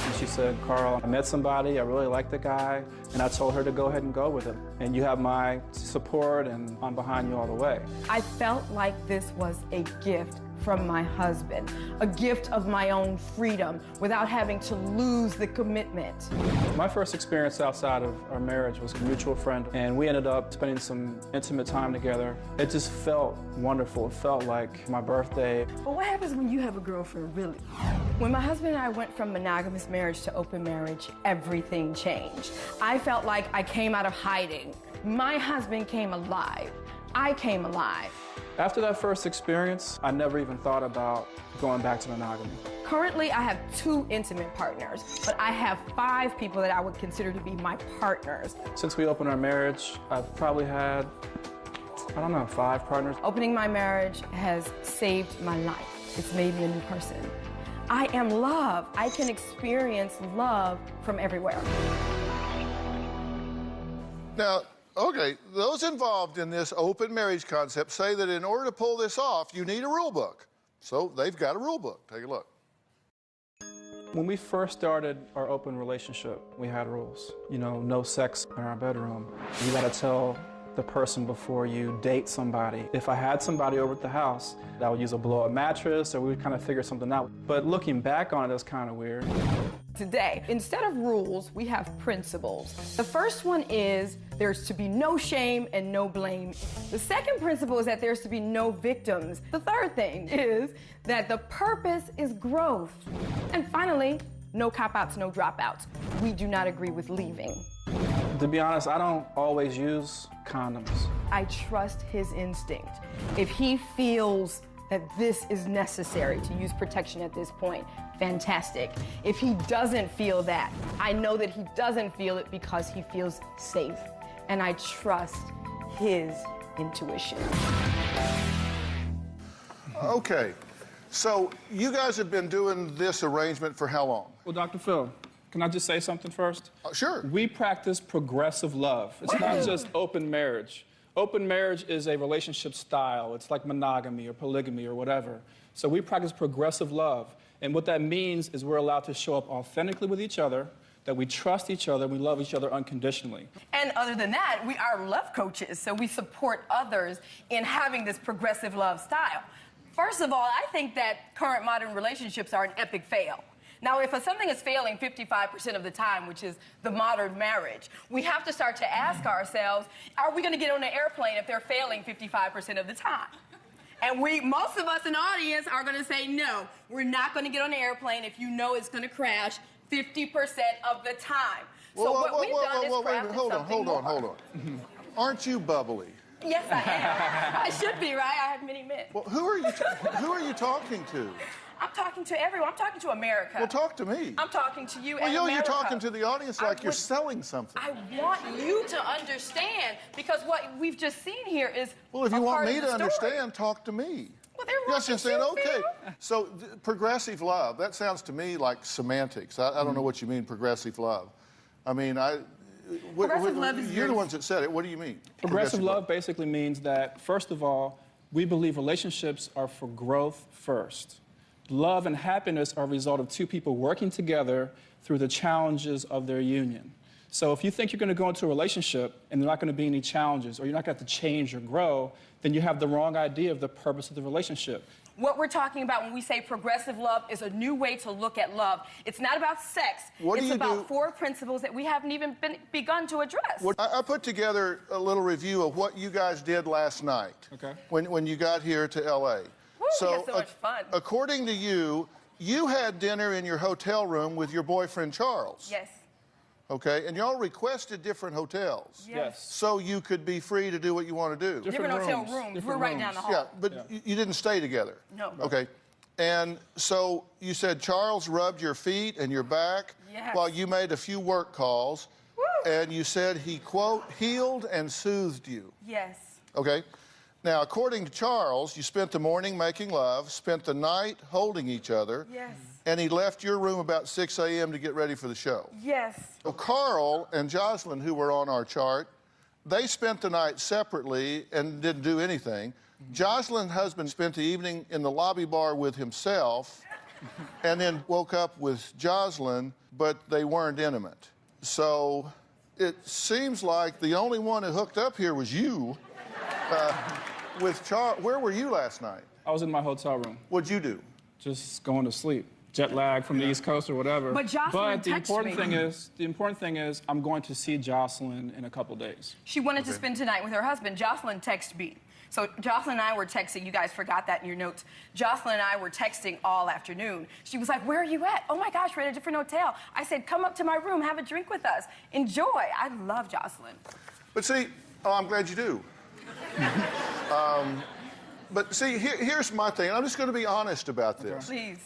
And she said, Carl, I met somebody, I really like the guy, and I told her to go ahead and go with him. And you have my support, and I'm behind you all the way. I felt like this was a gift from my husband, a gift of my own freedom without having to lose the commitment. My first experience outside of our marriage was a mutual friend, and we ended up spending some intimate time together. It just felt wonderful. It felt like my birthday. But what happens when you have a girlfriend, really? When my husband and I went from monogamous marriage to open marriage, everything changed. I felt like I came out of hiding. My husband came alive. I came alive. After that first experience, I never even thought about going back to monogamy. Currently, I have 2 intimate partners, but I have 5 people that I would consider to be my partners. Since we opened our marriage, I've probably had, 5 partners. Opening my marriage has saved my life. It's made me a new person. I am love. I can experience love from everywhere. Now, okay, those involved in this open marriage concept say that in order to pull this off, you need a rule book. So they've got a rule book. Take a look. When we first started our open relationship, we had rules. You know, no sex in our bedroom. You gotta tell the person before you date somebody. If I had somebody over at the house, I would use a blow-up mattress, or we would kind of figure something out. But looking back on it, it's kind of weird. Today, instead of rules, we have principles. The first one is there's to be no shame and no blame. The second principle is that there's to be no victims. The third thing is that the purpose is growth. And finally, no cop-outs, no dropouts. We do not agree with leaving. To be honest, I don't always use condoms. I trust his instinct. If he feels that this is necessary to use protection at this point, fantastic. If he doesn't feel that, I know that he doesn't feel it because he feels safe. And I trust his intuition. Okay, so you guys have been doing this arrangement for how long? Well, Dr. Phill, can I just say something first? Sure. We practice progressive love. It's not just open marriage. Open marriage is a relationship style. It's like monogamy or polygamy or whatever. So we practice progressive love. And what that means is we're allowed to show up authentically with each other, that we trust each other, we love each other unconditionally. And other than that, we are love coaches, so we support others in having this progressive love style. First of all, I think that current modern relationships are an epic fail. Now, if something is failing 55% of the time, which is the modern marriage, we have to start to ask ourselves, are we going to get on an airplane if they're failing 55% of the time? And most of us in the audience are going to say, no, we're not going to get on an airplane if you know it's going to crash 50% of the time. So what we've done is crafted something more. Hold on. Aren't you bubbly? Yes, I am. I should be, right? I have many men. Well, who are you talking to? I'm talking to everyone. I'm talking to America. Well, talk to me. I'm talking to you and America. You're talking to the audience like you're selling something. I want you to understand, because what we've just seen here is well, if you want me to understand, talk to me. Well, they're yes, you're saying, okay. So, progressive love, that sounds to me like semantics. I don't know what you mean, progressive love. I mean, progressive love is you're the ones that said it. What do you mean? Progressive love basically means that, first of all, we believe relationships are for growth first. Love and happiness are a result of two people working together through the challenges of their union. So if you think you're going to go into a relationship and there are not going to be any challenges, or you're not going to have to change or grow, then you have the wrong idea of the purpose of the relationship. What we're talking about when we say progressive love is a new way to look at love. It's not about sex. It's about 4 principles that we haven't even begun to address. I put together a little review of what you guys did last night when you got here to L.A. We had so much fun. According to you, you had dinner in your hotel room with your boyfriend, Charles. Yes. Okay, and y'all requested different hotels. Yes. So you could be free to do what you want to do. Different hotel rooms. We're right down the hall. Yeah, but you didn't stay together. No. Okay. And so you said Charles rubbed your feet and your back while you made a few work calls. Woo. And you said he, quote, healed and soothed you. Yes. Okay. Now, according to Charles, you spent the morning making love, spent the night holding each other. Yes. And he left your room about 6 a.m. to get ready for the show. Yes. So Carl and Jocelyn, who were on our chart, they spent the night separately and didn't do anything. Jocelyn's husband spent the evening in the lobby bar with himself and then woke up with Jocelyn, but they weren't intimate. So it seems like the only one who hooked up here was you with Charles. Where were you last night? I was in my hotel room. What'd you do? Just going to sleep. Jet lag from the East Coast or whatever. But Jocelyn the important thing is I'm going to see Jocelyn in a couple days. She wanted to spend tonight with her husband. Jocelyn texted me. So Jocelyn and I were texting. You guys forgot that in your notes. Jocelyn and I were texting all afternoon. She was like, where are you at? Oh my gosh, we're at a different hotel. I said, come up to my room, have a drink with us. Enjoy. I love Jocelyn. But see, I'm glad you do. But see, here's my thing. I'm just going to be honest about this. Please.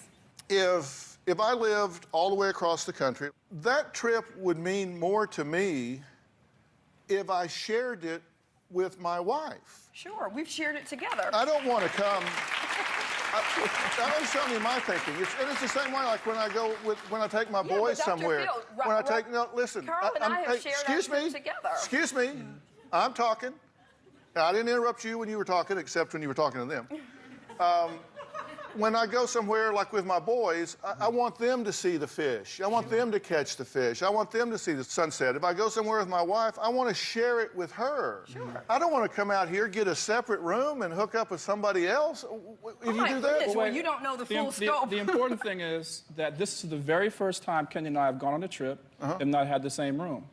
If I lived all the way across the country, that trip would mean more to me if I shared it with my wife. Sure, we've shared it together. I don't want to come. I'm just telling you my thinking. It's the same way like when I take my boys somewhere. Listen. Carl and I have shared our trip together. Excuse me. I'm talking. I didn't interrupt you when you were talking, except when you were talking to them. When I go somewhere like with my boys, I want them to see the fish. I want them to catch the fish. I want them to see the sunset. If I go somewhere with my wife, I want to share it with her. Sure. I don't want to come out here, get a separate room, and hook up with somebody else. If you do that, well, you don't know the full scope. The important thing is that this is the very first time Kenya and I have gone on a trip and not had the same room.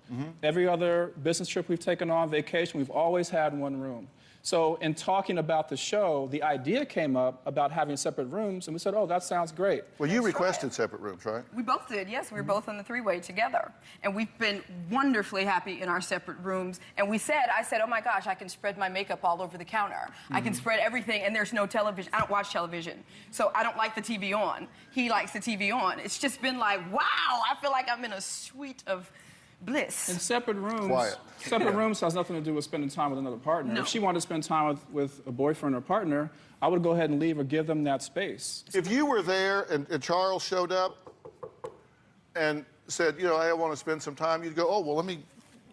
Every other business trip we've taken on, vacation, we've always had one room. So in talking about the show, the idea came up about having separate rooms, and we said, oh, that sounds great. Well, you requested separate rooms, right? We both did, yes. We were both on the three-way together. And we've been wonderfully happy in our separate rooms. And I said, oh my gosh, I can spread my makeup all over the counter. I can spread everything, and there's no television. I don't watch television, so I don't like the TV on. He likes the TV on. It's just been like, wow, I feel like I'm in a suite of bliss. In separate rooms, Quiet. separate rooms has nothing to do with spending time with another partner. No. If she wanted to spend time with a boyfriend or partner, I would go ahead and leave or give them that space. If you were there and Charles showed up and said, you know, hey, I want to spend some time, you'd go, oh, well, let me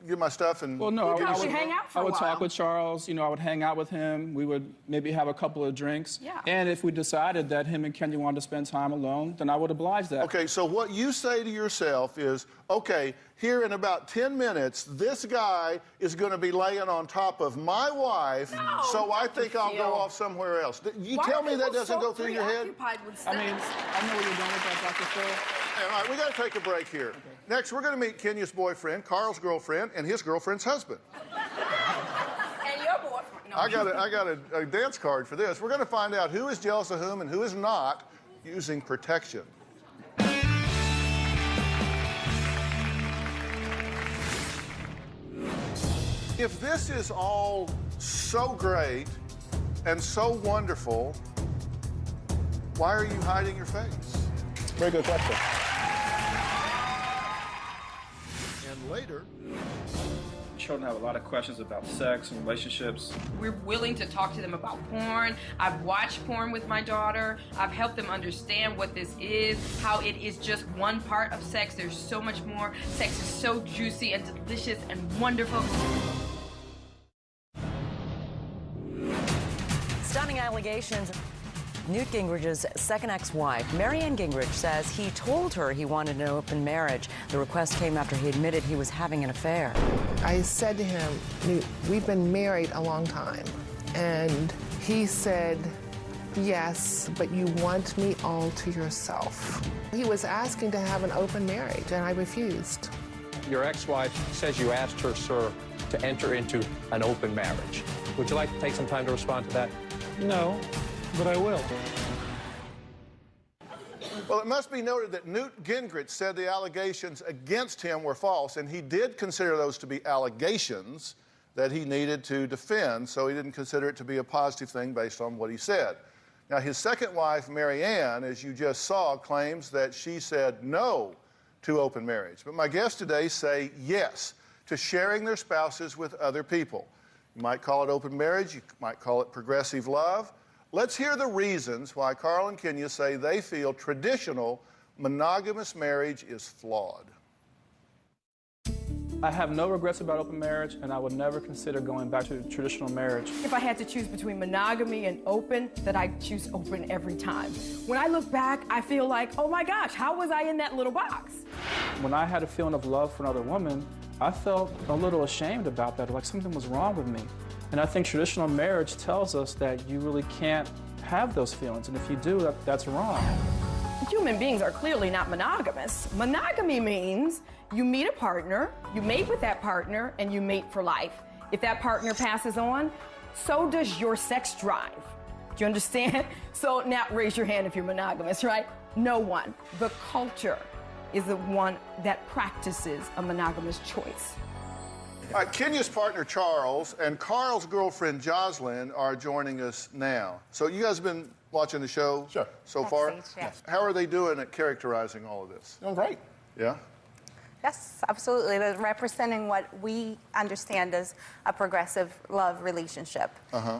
get my stuff and... Well, no, I probably hang out for I a would while. talk with Charles. You know, I would hang out with him. We would maybe have a couple of drinks. Yeah. And if we decided that him and Kenya wanted to spend time alone, then I would oblige that. Okay, so what you say to yourself is, okay, here in about 10 minutes, this guy is going to be laying on top of my wife, so I think I'll go off somewhere else. You Why tell are me that people doesn't so go through your head? preoccupied with I mean, sex? I know where you're going with that, Dr. Phill. All right, we got to take a break here. Okay. Next, we're going to meet Kenya's boyfriend, Carl's girlfriend, and his girlfriend's husband. And your boyfriend. No. I got a dance card for this. We're going to find out who is jealous of whom and who is not using protection. If this is all so great and so wonderful, why are you hiding your face? Very good question. And later, Children have a lot of questions about sex and relationships. We're willing to talk to them about porn. I've watched porn with my daughter. I've helped them understand what this is, how it is just one part of sex. There's so much more. Sex is so juicy and delicious and wonderful. Stunning allegations. Newt Gingrich's second ex-wife, Marianne Gingrich, says he told her he wanted an open marriage. The request came after he admitted he was having an affair. I said to him, Newt, we've been married a long time. And he said, yes, but you want me all to yourself. He was asking to have an open marriage, and I refused. Your ex-wife says you asked her, sir, to enter into an open marriage. Would you like to take some time to respond to that? No, but I will. well, it must be noted that Newt Gingrich said the allegations against him were false, and he did consider those to be allegations that he needed to defend, so he didn't consider it to be a positive thing based on what he said. Now, his second wife, Marianne, as you just saw, claims that she said no to open marriage. But my guests today say yes to sharing their spouses with other people. You might call it open marriage, you might call it progressive love. Let's hear the reasons why Carl and Kenya say they feel traditional monogamous marriage is flawed. I have no regrets about open marriage, and I would never consider going back to traditional marriage. If I had to choose between monogamy and open, then I'd choose open every time. When I look back, I feel like, oh my gosh, how was I in that little box? When I had a feeling of love for another woman, I felt a little ashamed about that, like something was wrong with me. And I think traditional marriage tells us that you really can't have those feelings, and if you do, that's wrong. Human beings are clearly not monogamous. Monogamy means you meet a partner, you mate with that partner, and you mate for life. If that partner passes on, so does your sex drive. Do you understand? So now raise your hand if you're monogamous, right? No one. The culture is the one that practices a monogamous choice. All right, Kenya's partner, Charles, and Carl's girlfriend, Jocelyn, are joining us now. So you guys have been watching the show so far? Yes. How are they doing at characterizing all of this? Doing great. Yeah? Yes, absolutely. They're representing what we understand as a progressive love relationship.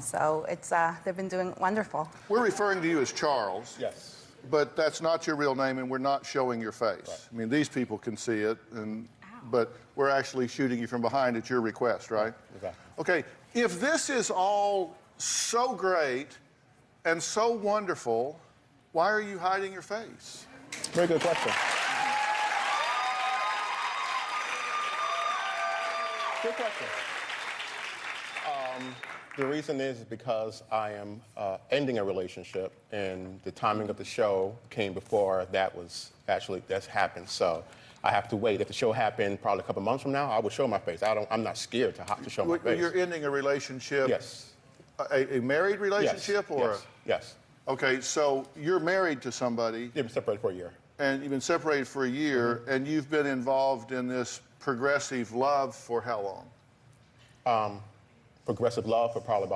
So it's they've been doing wonderful. We're referring to you as Charles. Yes. But that's not your real name, and we're not showing your face. Right. I mean, these people can see it, but we're actually shooting you from behind at your request, right? Exactly. Okay, if this is all so great and so wonderful, why are you hiding your face? Very good question. Good question. The reason is because I am ending a relationship, and the timing of the show came before that's happened. So I have to wait. If the show happened probably a couple months from now, I would show my face. I'm not scared to show my face. You're ending a relationship. Yes. A married relationship, yes. or? Yes. Yes. Okay, so you're married to somebody. You've been separated for a year. And you've been separated for a year, and you've been involved in this progressive love for how long? Progressive love for probably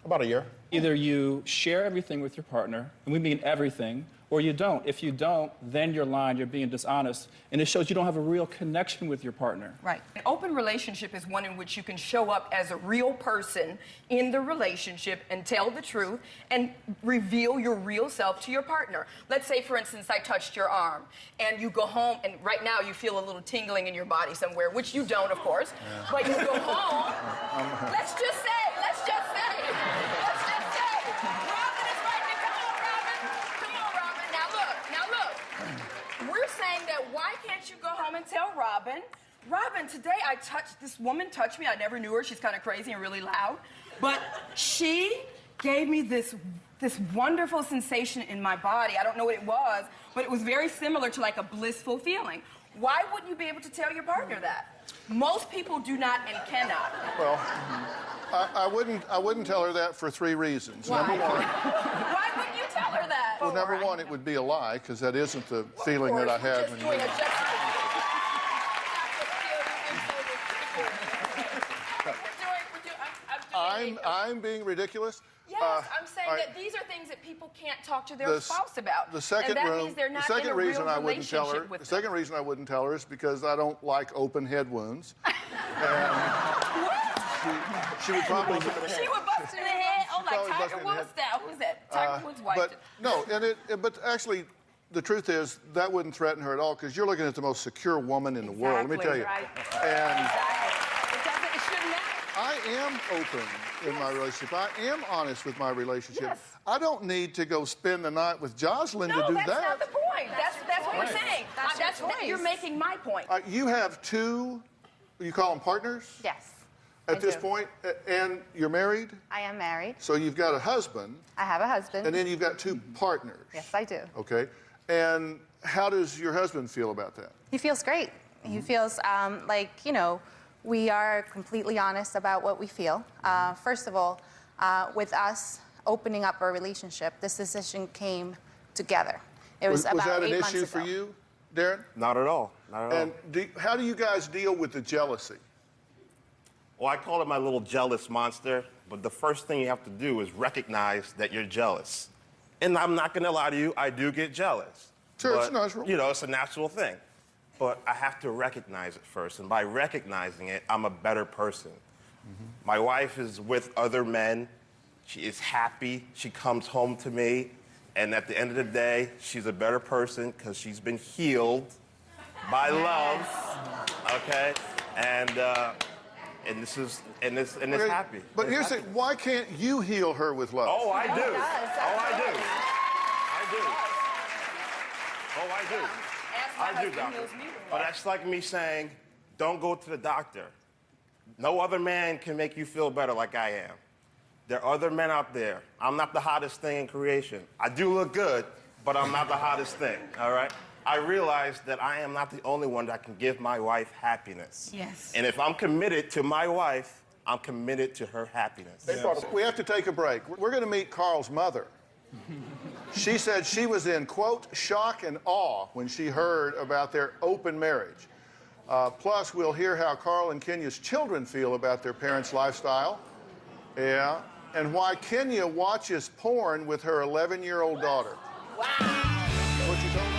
about a year. Either you share everything with your partner, and we mean everything, or you don't. If you don't, then you're lying, you're being dishonest, and it shows you don't have a real connection with your partner. Right. An open relationship is one in which you can show up as a real person in the relationship and tell the truth and reveal your real self to your partner. Let's say, for instance, I touched your arm and you go home and right now you feel a little tingling in your body somewhere, which you don't, of course, but you go home. Let's just say, Robin is right there. Come on, Robin. Now look. We're saying that why can't you go home and tell Robin, today this woman touched me. I never knew her. She's kind of crazy and really loud. But she gave me this wonderful sensation in my body. I don't know what it was, but it was very similar to like a blissful feeling. Why wouldn't you be able to tell your partner that? Most people do not and cannot. Well, I wouldn't tell her that for 3 reasons. Why? Number one. Why wouldn't you tell her that? Well, number one, it would be a lie, because that isn't the feeling that I had when you... I'm being ridiculous. Yes, I'm saying that these are things that people can't talk to their spouse about. The second means they're not the second in a reason real I wouldn't tell her. relationship with The second reason I wouldn't tell her is because I don't like open head wounds. She would probably. She would bust in the head. Oh, like Tiger Woods style. Who's that? Tiger Woods' wife. But no, but actually, the truth is that wouldn't threaten her at all, because you're looking at the most secure woman in the world. Let me tell you. Right. And It shouldn't matter. I am open in my relationship. I am honest with my relationship. Yes. I don't need to go spend the night with Jocelyn to do that. No, that's not the point. That's what we're saying. You're making my point. You have 2, you call them partners? Yes. At this point, and you're married? I am married. So you've got a husband. I have a husband. And then you've got 2 partners. Yes, I do. Okay. And how does your husband feel about that? He feels great. He feels like, we are completely honest about what we feel. First of all, with us opening up our relationship, this decision came together. It was about 8 months ago. Was that an issue for you, Darren? Not at all. Not at all. And how do you guys deal with the jealousy? Well, I call it my little jealous monster, but the first thing you have to do is recognize that you're jealous. And I'm not going to lie to you, I do get jealous. Sure, but, it's natural. It's a natural thing. But I have to recognize it first, and by recognizing it, I'm a better person. My wife is with other men. She is happy. She comes home to me, and at the end of the day, she's a better person because she's been healed by love. Okay, and it's happy. But here's the thing: why can't you heal her with love? Oh, I do. I do, doctor. But that's like me saying, don't go to the doctor. No other man can make you feel better like I am. There are other men out there. I'm not the hottest thing in creation. I do look good, but I'm not the hottest thing, all right? I realize that I am not the only one that can give my wife happiness. Yes. And if I'm committed to my wife, I'm committed to her happiness. We have to take a break. We're going to meet Carl's mother. She said she was in, quote, shock and awe when she heard about their open marriage. Plus, we'll hear how Carl and Kenya's children feel about their parents' lifestyle. Yeah. And why Kenya watches porn with her 11-year-old daughter. Wow. What you told me?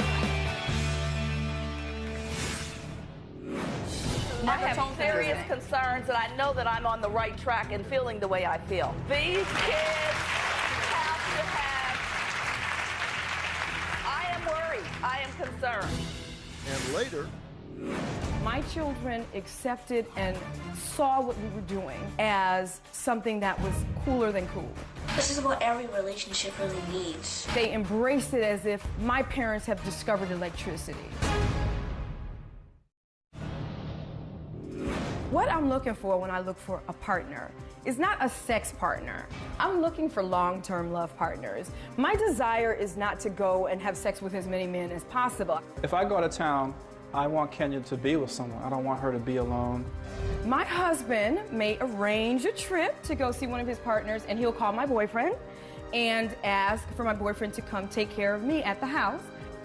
I have serious concerns, and I know that I'm on the right track and feeling the way I feel. These kids have to have... I am worried. I am concerned. And later... My children accepted and saw what we were doing as something that was cooler than cool. This is what every relationship really needs. They embraced it as if my parents have discovered electricity. What I'm looking for when I look for a partner is not a sex partner. I'm looking for long-term love partners. My desire is not to go and have sex with as many men as possible. If I go to town, I want Kenya to be with someone. I don't want her to be alone. My husband may arrange a trip to go see one of his partners, and he'll call my boyfriend and ask for my boyfriend to come take care of me at the house.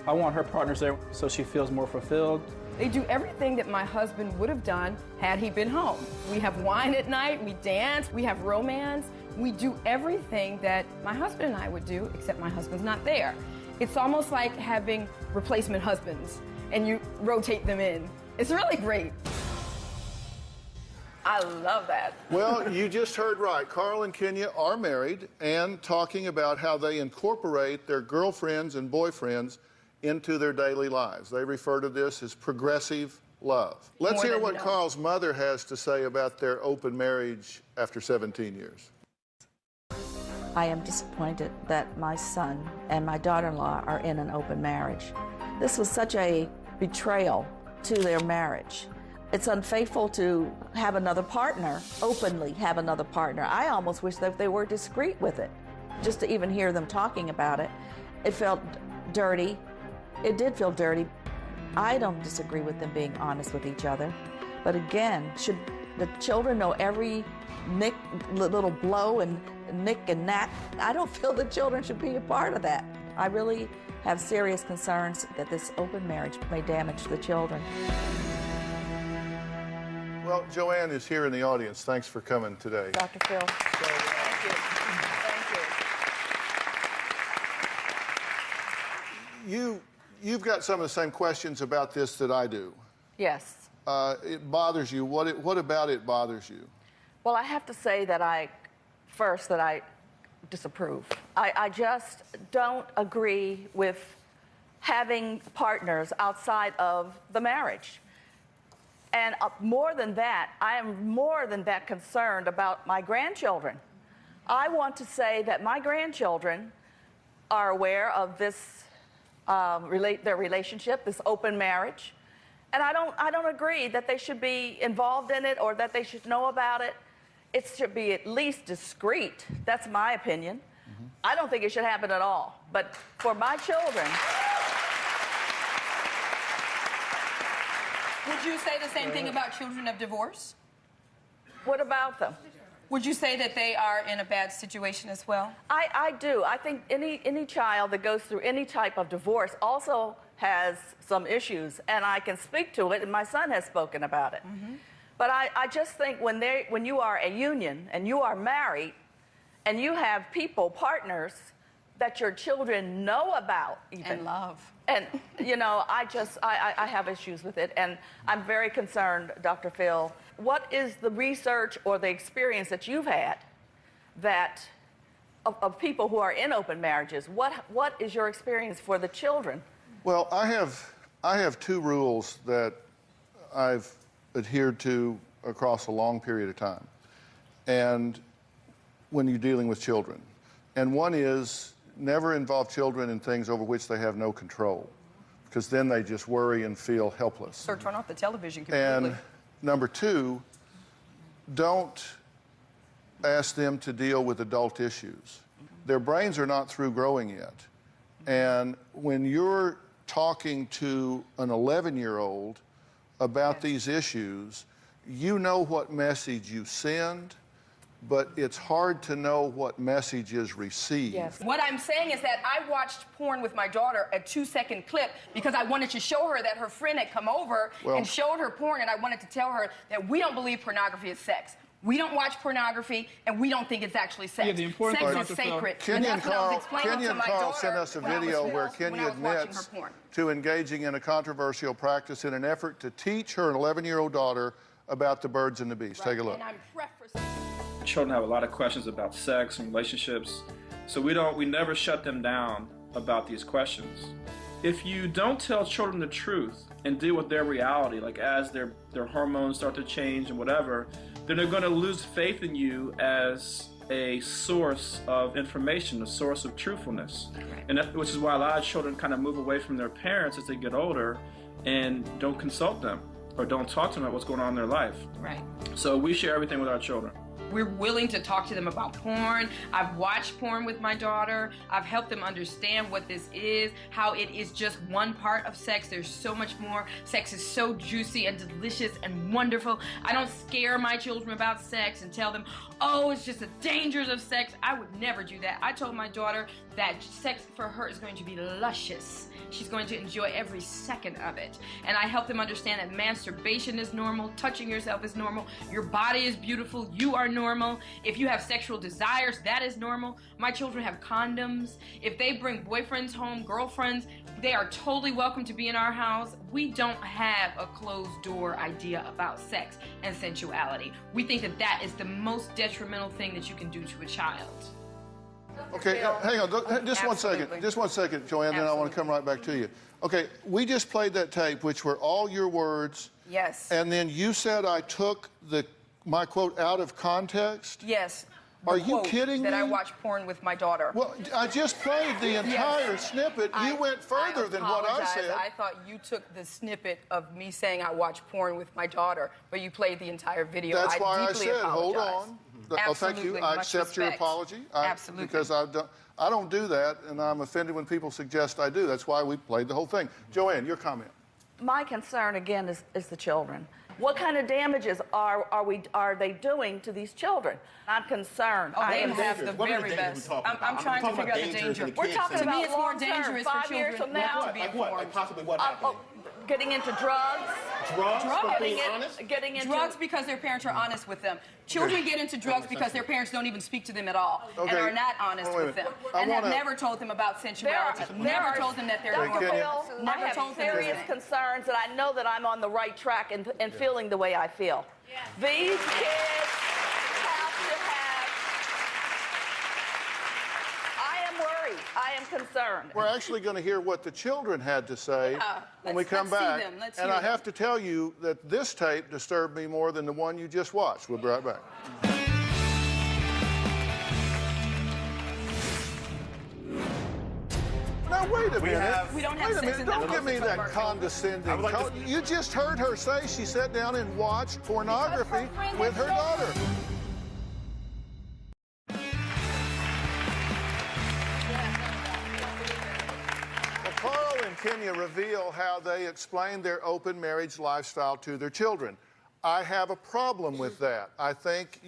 I want her partners there so she feels more fulfilled. They do everything that my husband would have done had he been home. We have wine at night, we dance, we have romance. We do everything that my husband and I would do, except my husband's not there. It's almost like having replacement husbands, and you rotate them in. It's really great. I love that. Well, you just heard right. Carl and Kenya are married and talking about how they incorporate their girlfriends and boyfriends into their daily lives. They refer to this as progressive love. Let's hear what Carl's mother has to say about their open marriage after 17 years. I am disappointed that my son and my daughter-in-law are in an open marriage. This was such a betrayal to their marriage. It's unfaithful to have another partner, openly have another partner. I almost wish that they were discreet with it. Just to even hear them talking about it, it felt dirty. It did feel dirty. I don't disagree with them being honest with each other. But again, should the children know every little blow and nick and knack? I don't feel the children should be a part of that. I really have serious concerns that this open marriage may damage the children. Well, Joanne is here in the audience. Thanks for coming today. Dr. Phill. Thank you. Thank you. You've got some of the same questions about this that I do. Yes. It bothers you. What about it bothers you? Well, I have to say that I disapprove. I just don't agree with having partners outside of the marriage. And more than that, I am more than that concerned about my grandchildren. I want to say that my grandchildren are aware of this, their relationship, this open marriage. And I don't agree that they should be involved in it or that they should know about it. It should be at least discreet. That's my opinion. Mm-hmm. I don't think it should happen at all. But for my children... Would you say the same thing about children of divorce? What about them? Would you say that they are in a bad situation as well? I do. I think any child that goes through any type of divorce also has some issues, and I can speak to it, and my son has spoken about it. Mm-hmm. But I just think when you are a union and you are married and you have people, partners, that your children know about even. And love. And, you know, I have issues with it, and I'm very concerned, Dr. Phill. What is the research or the experience that you've had of people who are in open marriages? What is your experience for the children? Well, I have two rules that I've adhered to across a long period of time, and when you're dealing with children. And one is never involve children in things over which they have no control, because then they just worry and feel helpless. Sir, turn off the television completely. And number two, don't ask them to deal with adult issues. Their brains are not through growing yet. And when you're talking to an 11-year-old about these issues, you know what message you send, but it's hard to know what message is received. Yes. What I'm saying is that I watched porn with my daughter, a 2-second clip, because I wanted to show her that her friend had come over and showed her porn, and I wanted to tell her that we don't believe pornography is sex. We don't watch pornography, and we don't think it's actually sex. Yeah, the important sex is sacred. Kenya and Carl sent us a video where Kenya admits to engaging in a controversial practice in an effort to teach her 11-year-old daughter about the birds and the bees. Take a look. Children have a lot of questions about sex and relationships, so we never shut them down about these questions. If you don't tell children the truth and deal with their reality, like as their hormones start to change and whatever, then they're going to lose faith in you as a source of information, a source of truthfulness. And which is why a lot of children kind of move away from their parents as they get older and don't consult them or don't talk to them about what's going on in their life. Right. So we share everything with our children. We're willing to talk to them about porn. I've watched porn with my daughter. I've helped them understand what this is, how it is just one part of sex. There's so much more. Sex is so juicy and delicious and wonderful. I don't scare my children about sex and tell them, oh, it's just the dangers of sex. I would never do that. I told my daughter that sex for her is going to be luscious. She's going to enjoy every second of it. And I help them understand that masturbation is normal, touching yourself is normal, your body is beautiful, you are are normal. If you have sexual desires, that is normal. My children have condoms. If they bring boyfriends home, girlfriends, they are totally welcome to be in our house. We don't have a closed door idea about sex and sensuality. We think that that is the most detrimental thing that you can do to a child. Okay, hang on, just one second, Joanne, then I want to come right back to you. Okay, we just played that tape, which were all your words. Yes. And then you said I took my quote out of context? Yes. Are you kidding me? That I watch porn with my daughter. Well, I just played the entire snippet. You went further than what I said. I thought you took the snippet of me saying I watch porn with my daughter, but you played the entire video. That's why I deeply said, apologize. hold on. Oh, thank you. I accept your apology. Absolutely. Because I don't do that, and I'm offended when people suggest I do. That's why we played the whole thing. Joanne, your comment. My concern, again, is the children. What kind of damages are they doing to these children? I'm concerned. Oh, they have the very best. I'm trying to figure out the danger. We're talking about to me, it's more long-term, dangerous for 5 years children from now. not to be informed. Possibly what happened? Getting into drugs. Drugs? For being Getting into drugs because their parents are honest with them. Children get into drugs because their parents don't even speak to them at all and are not honest with them and have never told them about sensuality. Never told them that they're normal. I have serious concerns, and I know that I'm on the right track and feeling the way I feel. These kids have to have. I am worried. I am concerned. We're actually going to hear what the children had to say when we come back. And I have to tell you that this tape disturbed me more than the one you just watched. We'll be right back. Now, wait a minute. We don't have wait a sex minute. in Don't that give me that condescending. You just heard her say she sat down and watched pornography with her daughter. Carl and Kenya reveal how they explain their open marriage lifestyle to their children. I have a problem with that. I think,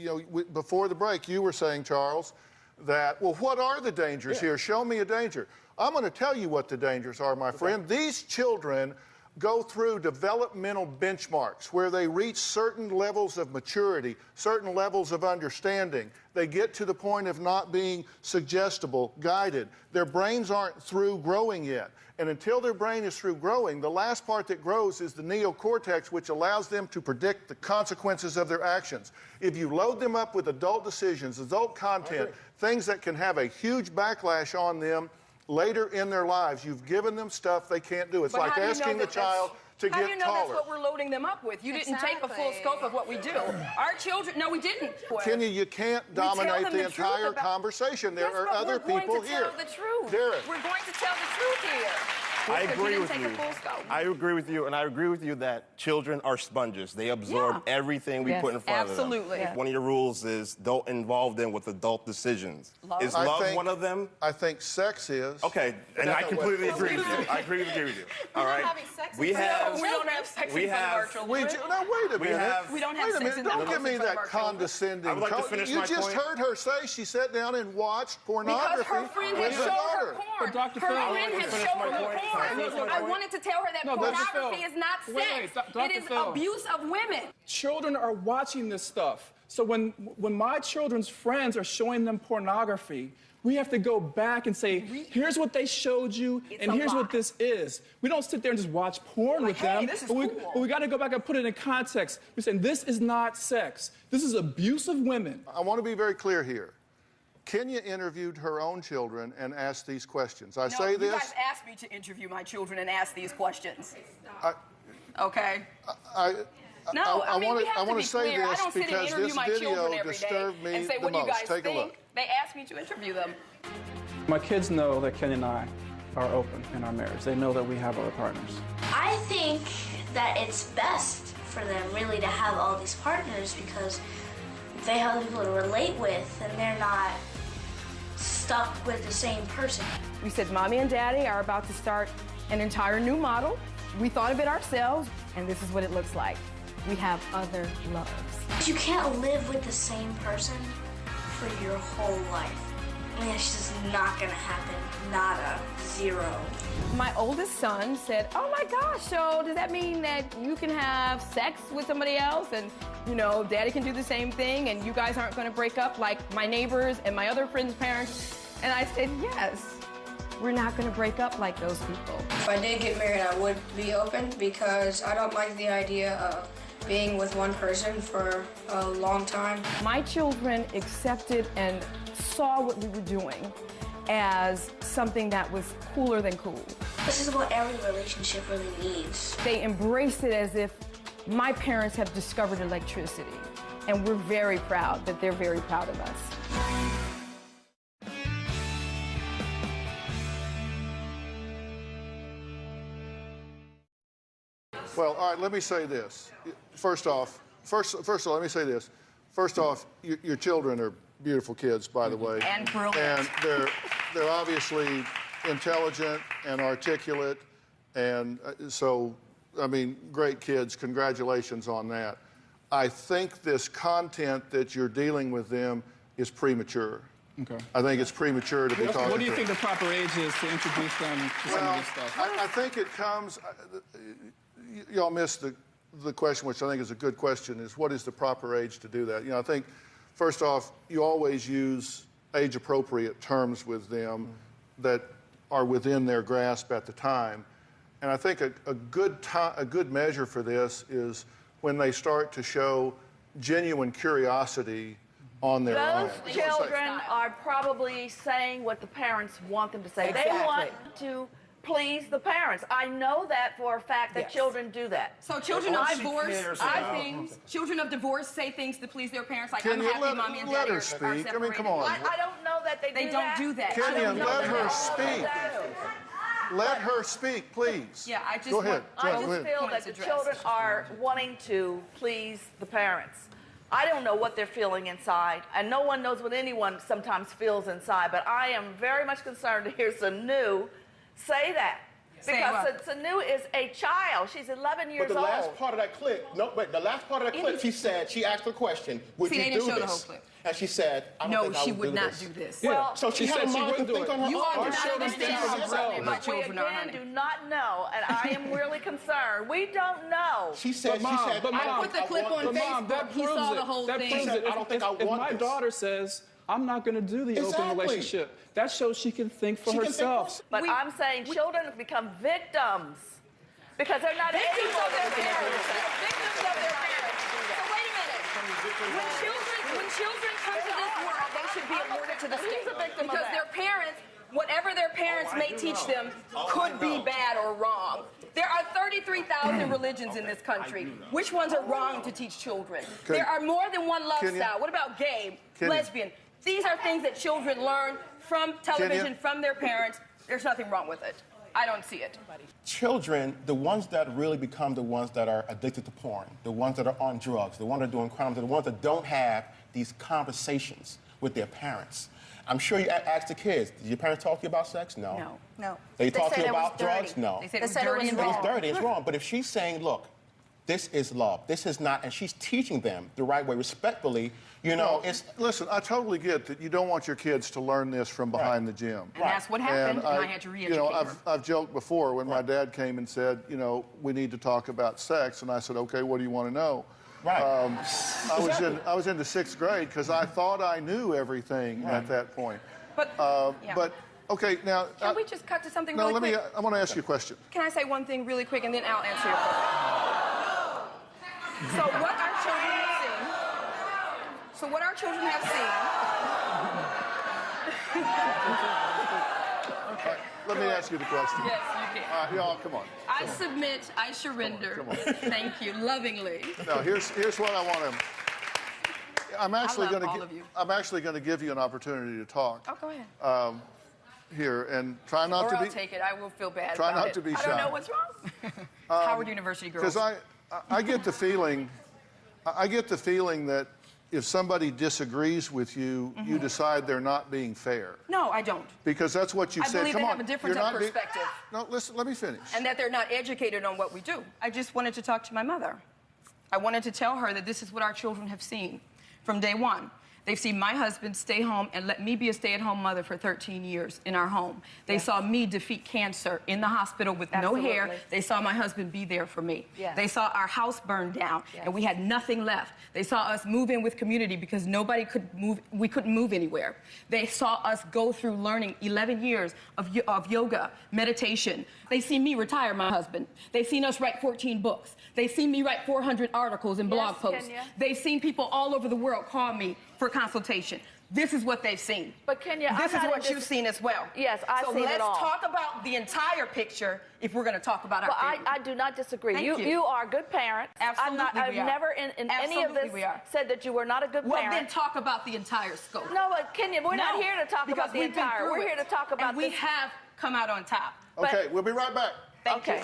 before the break, you were saying, Charles, that, well, what are the dangers here? Show me a danger. I'm going to tell you what the dangers are, my friend. These children go through developmental benchmarks where they reach certain levels of maturity, certain levels of understanding. They get to the point of not being suggestible, guided. Their brains aren't through growing yet. And until their brain is through growing, the last part that grows is the neocortex, which allows them to predict the consequences of their actions. If you load them up with adult decisions, adult content, things that can have a huge backlash on them later in their lives, you've given them stuff they can't do. It's like asking the child to get taller. How do you know that's what we're loading them up with? You didn't take a full scope of what we do. Our children, no, we didn't. Kenya, you can't dominate the entire conversation. There are other people here. We're going to tell the truth. Derek. We're going to tell the truth here. I agree with you. I agree with you, and I agree with you that children are sponges. They absorb everything we put in front of them. Absolutely. One of your rules is don't involve them with adult decisions. Is love one of them? I think sex is. Okay, and I completely agree with you. I agree with you. All right. We don't have sex in front of our children. Now, wait a minute. We don't have sex in front of our children. Don't give me that condescending. I would like to finish my point. You just heard her say she sat down and watched pornography because her friend had with her showed daughter. her porn. Her friend had showed her porn. I wanted to tell her that pornography is not sex. It is abuse of women. Children are watching this stuff. So when my children's friends are showing them pornography, we have to go back and say, here's what they showed you, and here's what this is. We don't sit there and just watch porn with them. This is but we got to go back and put it in context. We're saying this is not sex. This is abuse of women. I want to be very clear here. Kenya interviewed her own children and asked these questions. I say this. You guys asked me to interview my children and ask these questions. Okay. I want to say clear. this because this video disturbed me the most. Take a look. They asked me to interview them. My kids know that Kenya and I are open in our marriage. They know that we have other partners. I think that it's best for them really to have all these partners because they have people to relate with and they're not stuck with the same person. We said Mommy and Daddy are about to start an entire new model. We thought of it ourselves, and this is what it looks like. We have other loves. You can't live with the same person for your whole life. And it's just not gonna happen. Nada. Zero. My oldest son said, oh my gosh, so does that mean that you can have sex with somebody else and, you know, daddy can do the same thing and you guys aren't going to break up like my neighbors and my other friends' parents? And I said, yes, we're not going to break up like those people. If I did get married, I would be open because I don't like the idea of being with one person for a long time. My children accepted and saw what we were doing as something that was cooler than cool. This is what every relationship really needs. They embraced it as if my parents have discovered electricity, and we're very proud that they're very proud of us. Well, all right, let me say this. First of all, let me say this. First off, your children are beautiful kids, by the way. And brilliant. And they're obviously intelligent and articulate, and so, I mean, great kids. Congratulations on that. I think this content that you're dealing with them is premature. Okay. I think it's premature to be talking. What do you think the proper age is to introduce them to some of this stuff? I think it comes. Y'all missed the question, which I think is a good question, is what is the proper age to do that? You know, I think, first off, you always use age-appropriate terms with them that are within their grasp at the time. And I think a good measure for this is when they start to show genuine curiosity on their own. Those children are probably saying what the parents want them to say. Exactly. They want to please the parents. I know that for a fact that children do that. So children of divorce say things to please their parents, like, I'm happy mommy and daddy are separated. I mean, come on. I don't know that they do that. They don't do that. Kenyon, let her speak. Let her speak, please. Yeah, I just go ahead. I just feel that the children are wanting to please the parents. I don't know what they're feeling inside, and no one knows what anyone sometimes feels inside, but I am very much concerned to hear Sanu say that. Because Sanu is a child. She's 11 years old. But the last part of that clip, the last part of that clip, she asked the question, would you do this? The whole clip. And she said, I don't think I would not do this. Yeah. Well, so she had a mind to think on her own. You all do not understand how brilliant my children are, honey. We do not know, and I am really concerned. We don't know. She said, I put the clip on Facebook. He saw the whole thing. She said, I don't think I want this. If my daughter says, I'm not going to do the open relationship, that shows she can think for herself. But I'm saying children become victims because they're not victims able of their to parents. Victims of their parents. So wait a minute. When children come to this world, they should be awarded to the state because their parents, whatever their parents may teach them, could be bad or wrong. There are 33,000 religions in this country. Which ones are wrong to teach children? There are more than one love style. What about gay, lesbian? These are things that children learn from television, from their parents. There's nothing wrong with it. I don't see it. Children, the ones that really become the ones that are addicted to porn, the ones that are on drugs, the ones that are doing crimes, the ones that don't have these conversations with their parents. I'm sure you asked the kids, did your parents talk to you about sex? No. No. They talk to you about drugs? No. They said it was dirty and wrong. It's dirty, it's wrong. But if she's saying, look, this is love, this is not, and she's teaching them the right way, respectfully, you know, it's... Listen, I totally get that you don't want your kids to learn this from behind the gym. And that's what happened, and I had to re-educate her. I've joked before when my dad came and said, you know, we need to talk about sex, and I said, okay, what do you want to know? Right. I was into 6th grade because I thought I knew everything at that point. But, okay, now... Can we just cut to something no, really quick? I want to ask you a question. Can I say one thing really quick, and then I'll answer your question? So what our children have seen... Okay, let me ask you the question. Yes, you can. Y'all, come on. I submit, I surrender. Come on. Thank you, lovingly. Now, here's what I want to... I'm actually going to give you an opportunity to talk. Oh, go ahead. Here, and try not to be... I'll take it. I will feel bad Try about not to be shy. I don't know what's wrong. Howard University girls. Because I get the feeling... I get the feeling that if somebody disagrees with you, you decide they're not being fair. No, I don't. Because that's what you said. I believe Come they on, have a different perspective. No, listen, let me finish. And that they're not educated on what we do. I just wanted to talk to my mother. I wanted to tell her that this is what our children have seen from day one. They've seen my husband stay home and let me be a stay-at-home mother for 13 years in our home. They saw me defeat cancer in the hospital with no hair. They saw my husband be there for me. Yes. They saw our house burn down and we had nothing left. They saw us move in with community because nobody could move, we couldn't move anywhere. They saw us go through learning 11 years of yoga, meditation. They seen me retire my husband. They've seen us write 14 books. They've seen me write 400 articles and blog posts. Kenya. They've seen people all over the world call me for consultation. This is what they've seen. But Kenya, this is what you've seen as well. Yes, I've seen it all. So let's talk about the entire picture if we're going to talk about our family. I do not disagree. Thank You are good parents. Absolutely, I've never in any of this said that you were not a good parent. Well, then talk about the entire scope. No, but Kenya, we're not here to talk about the entire. We're here to talk about and we have come out on top. Okay, we'll be right back. Thank you.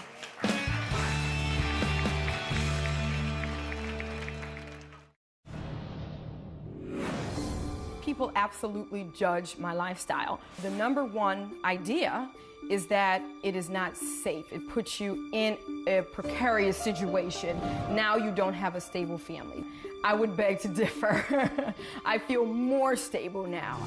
People absolutely judge my lifestyle. The number one idea is that it is not safe. It puts you in a precarious situation. Now you don't have a stable family. I would beg to differ. I feel more stable now.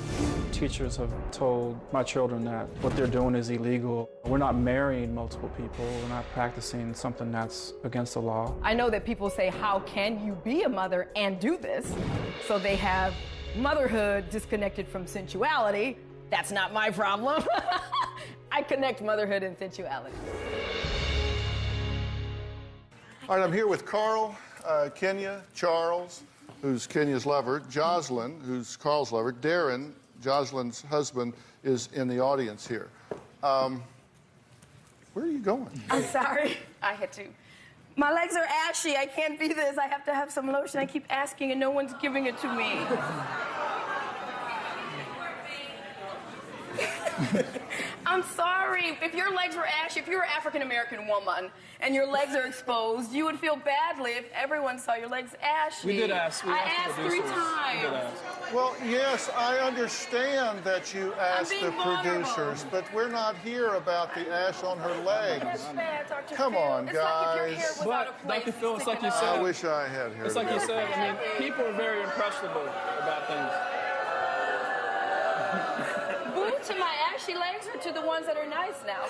Teachers have told my children that what they're doing is illegal. We're not marrying multiple people. We're not practicing something that's against the law. I know that people say, how can you be a mother and do this? So they have motherhood disconnected from sensuality. That's not my problem. I connect motherhood and sensuality. All right, I'm here with Carl, Kenya, Charles, who's Kenya's lover, Jocelyn, who's Carl's lover, Darren, Jocelyn's husband, is in the audience here. Where are you going? I'm sorry. I had to. My legs are ashy. I can't be this. I have to have some lotion. I keep asking and no one's giving it to me. I'm sorry. If your legs were ashy, if you're an African-American woman and your legs are exposed, you would feel badly if everyone saw your legs ashy. We did ask. I asked 3 times. Well, yes, I understand that you asked the producers, but we're not here about the ash on her legs. That's bad, Dr. Come Phill. on, it's guys. Like if your hair was out of place, Dr. Phill, it's like you sticking said. I wish I had hair. It's like you said. I mean, people are very impressionable about things. Boo to my ashy legs or to the ones that are nice now?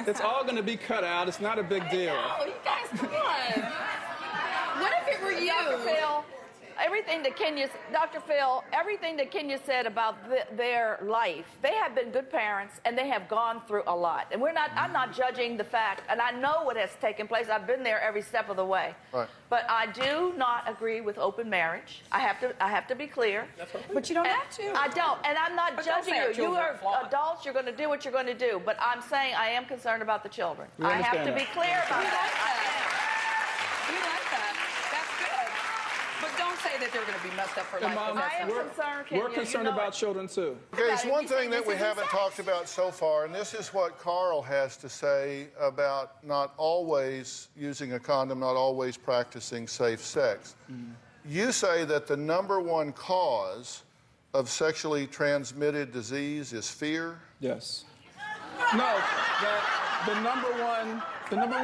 It's all going to be cut out. It's not a big deal. Oh, you guys, come on. What if it were you? Dr. Phill, everything that Dr. Phill, everything that Kenya said about their life, they have been good parents and they have gone through a lot. And I'm not judging the fact, and I know what has taken place. I've been there every step of the way. Right. But I do not agree with open marriage. I have to be clear. But you don't have to. I don't, and I'm not But don't judging say our you. You children are are flawed. adults. You're going to do what you're going to do. But I'm saying I am concerned about the children. We I have understand to that. be clear about that. We like that. That's good. But don't say that they're going to be messed up for life. Mom, I am concerned, Kenya. We're concerned about children, too. Okay, there's one thing that we haven't talked about so far, and this is what Carl has to say about not always using a condom, not always practicing safe sex. You say that the #1 cause of sexually transmitted disease is fear? Yes. No, the number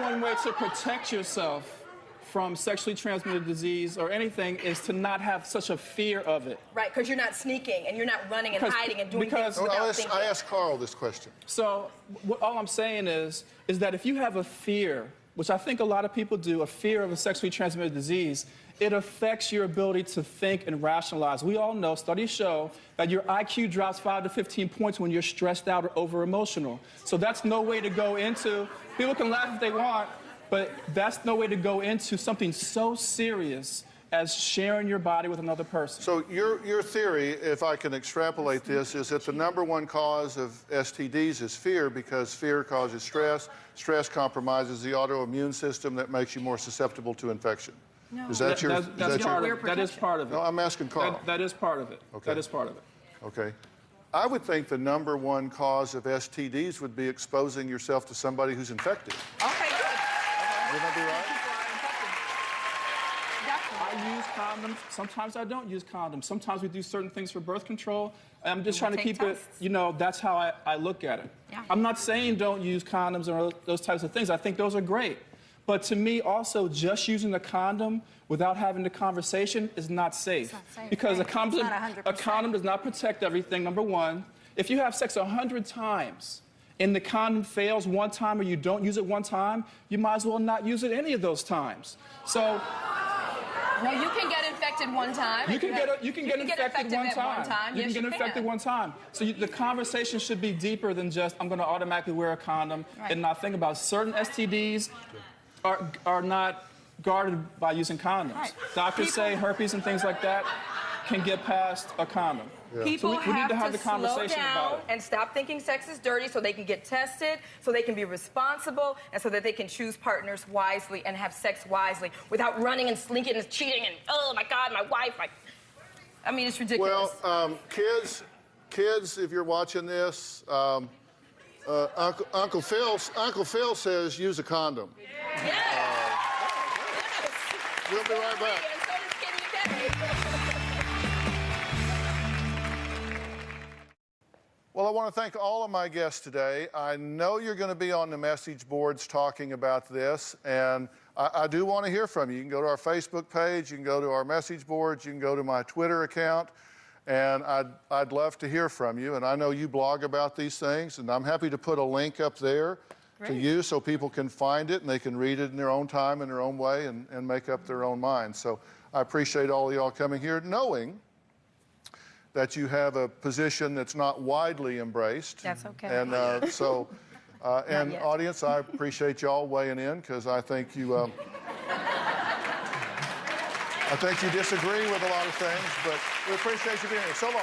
one way to protect yourself from sexually transmitted disease or anything is to not have such a fear of it. Right, because you're not sneaking and you're not running and hiding and doing things without thinking. I asked Carl this question. So all I'm saying is that if you have a fear, which I think a lot of people do, a fear of a sexually transmitted disease, it affects your ability to think and rationalize. We all know, studies show, that your IQ drops 5 to 15 points when you're stressed out or over-emotional. So that's no way to go into, people can laugh if they want, but that's no way to go into something so serious as sharing your body with another person. So your theory, if I can extrapolate this, is that the #1 cause of STDs is fear because fear causes stress. Stress compromises the autoimmune system that makes you more susceptible to infection. No. Is that your? That is part of it. No, I'm asking Carl. That is part of it. Okay. That is part of it. Okay. I would think the #1 cause of STDs would be exposing yourself to somebody who's infected. Okay, good. Would that be right? I use condoms. Sometimes I don't use condoms. Sometimes we do certain things for birth control. I'm just trying to keep it, that's how I look at it. Yeah. I'm not saying don't use condoms or those types of things. I think those are great. But to me, also, just using a condom without having the conversation is not safe. Because a condom does not protect everything, number one. If you have sex 100 times and the condom fails one time or you don't use it one time, you might as well not use it any of those times. So. No, you can get infected one time. You can get infected one time. You Yes, can get infected one time. So the conversation should be deeper than just, I'm going to automatically wear a condom and not think about certain STDs are not guarded by using condoms. Right. Doctors say herpes and things like that can get past a condom. People so we need to have the conversation slow down about it. and stop thinking sex is dirty so they can get tested, so they can be responsible, and so that they can choose partners wisely and have sex wisely without running and slinking and cheating and, oh my God, my wife, I mean, it's ridiculous. Well, kids, if you're watching this, Uncle Phill says use a condom. We'll be right back. Well, I want to thank all of my guests today. I know you're going to be on the message boards talking about this, and I do want to hear from you. You can go to our Facebook page, you can go to our message boards, you can go to my Twitter account, and I'd love to hear from you. And I know you blog about these things, and I'm happy to put a link up there to you so people can find it and they can read it in their own time, in their own way, and make up their own mind. So I appreciate all of y'all coming here, knowing that you have a position that's not widely embraced. That's okay. And and audience, I appreciate y'all weighing in, because I think you disagree with a lot of things, but we appreciate you being here. So long.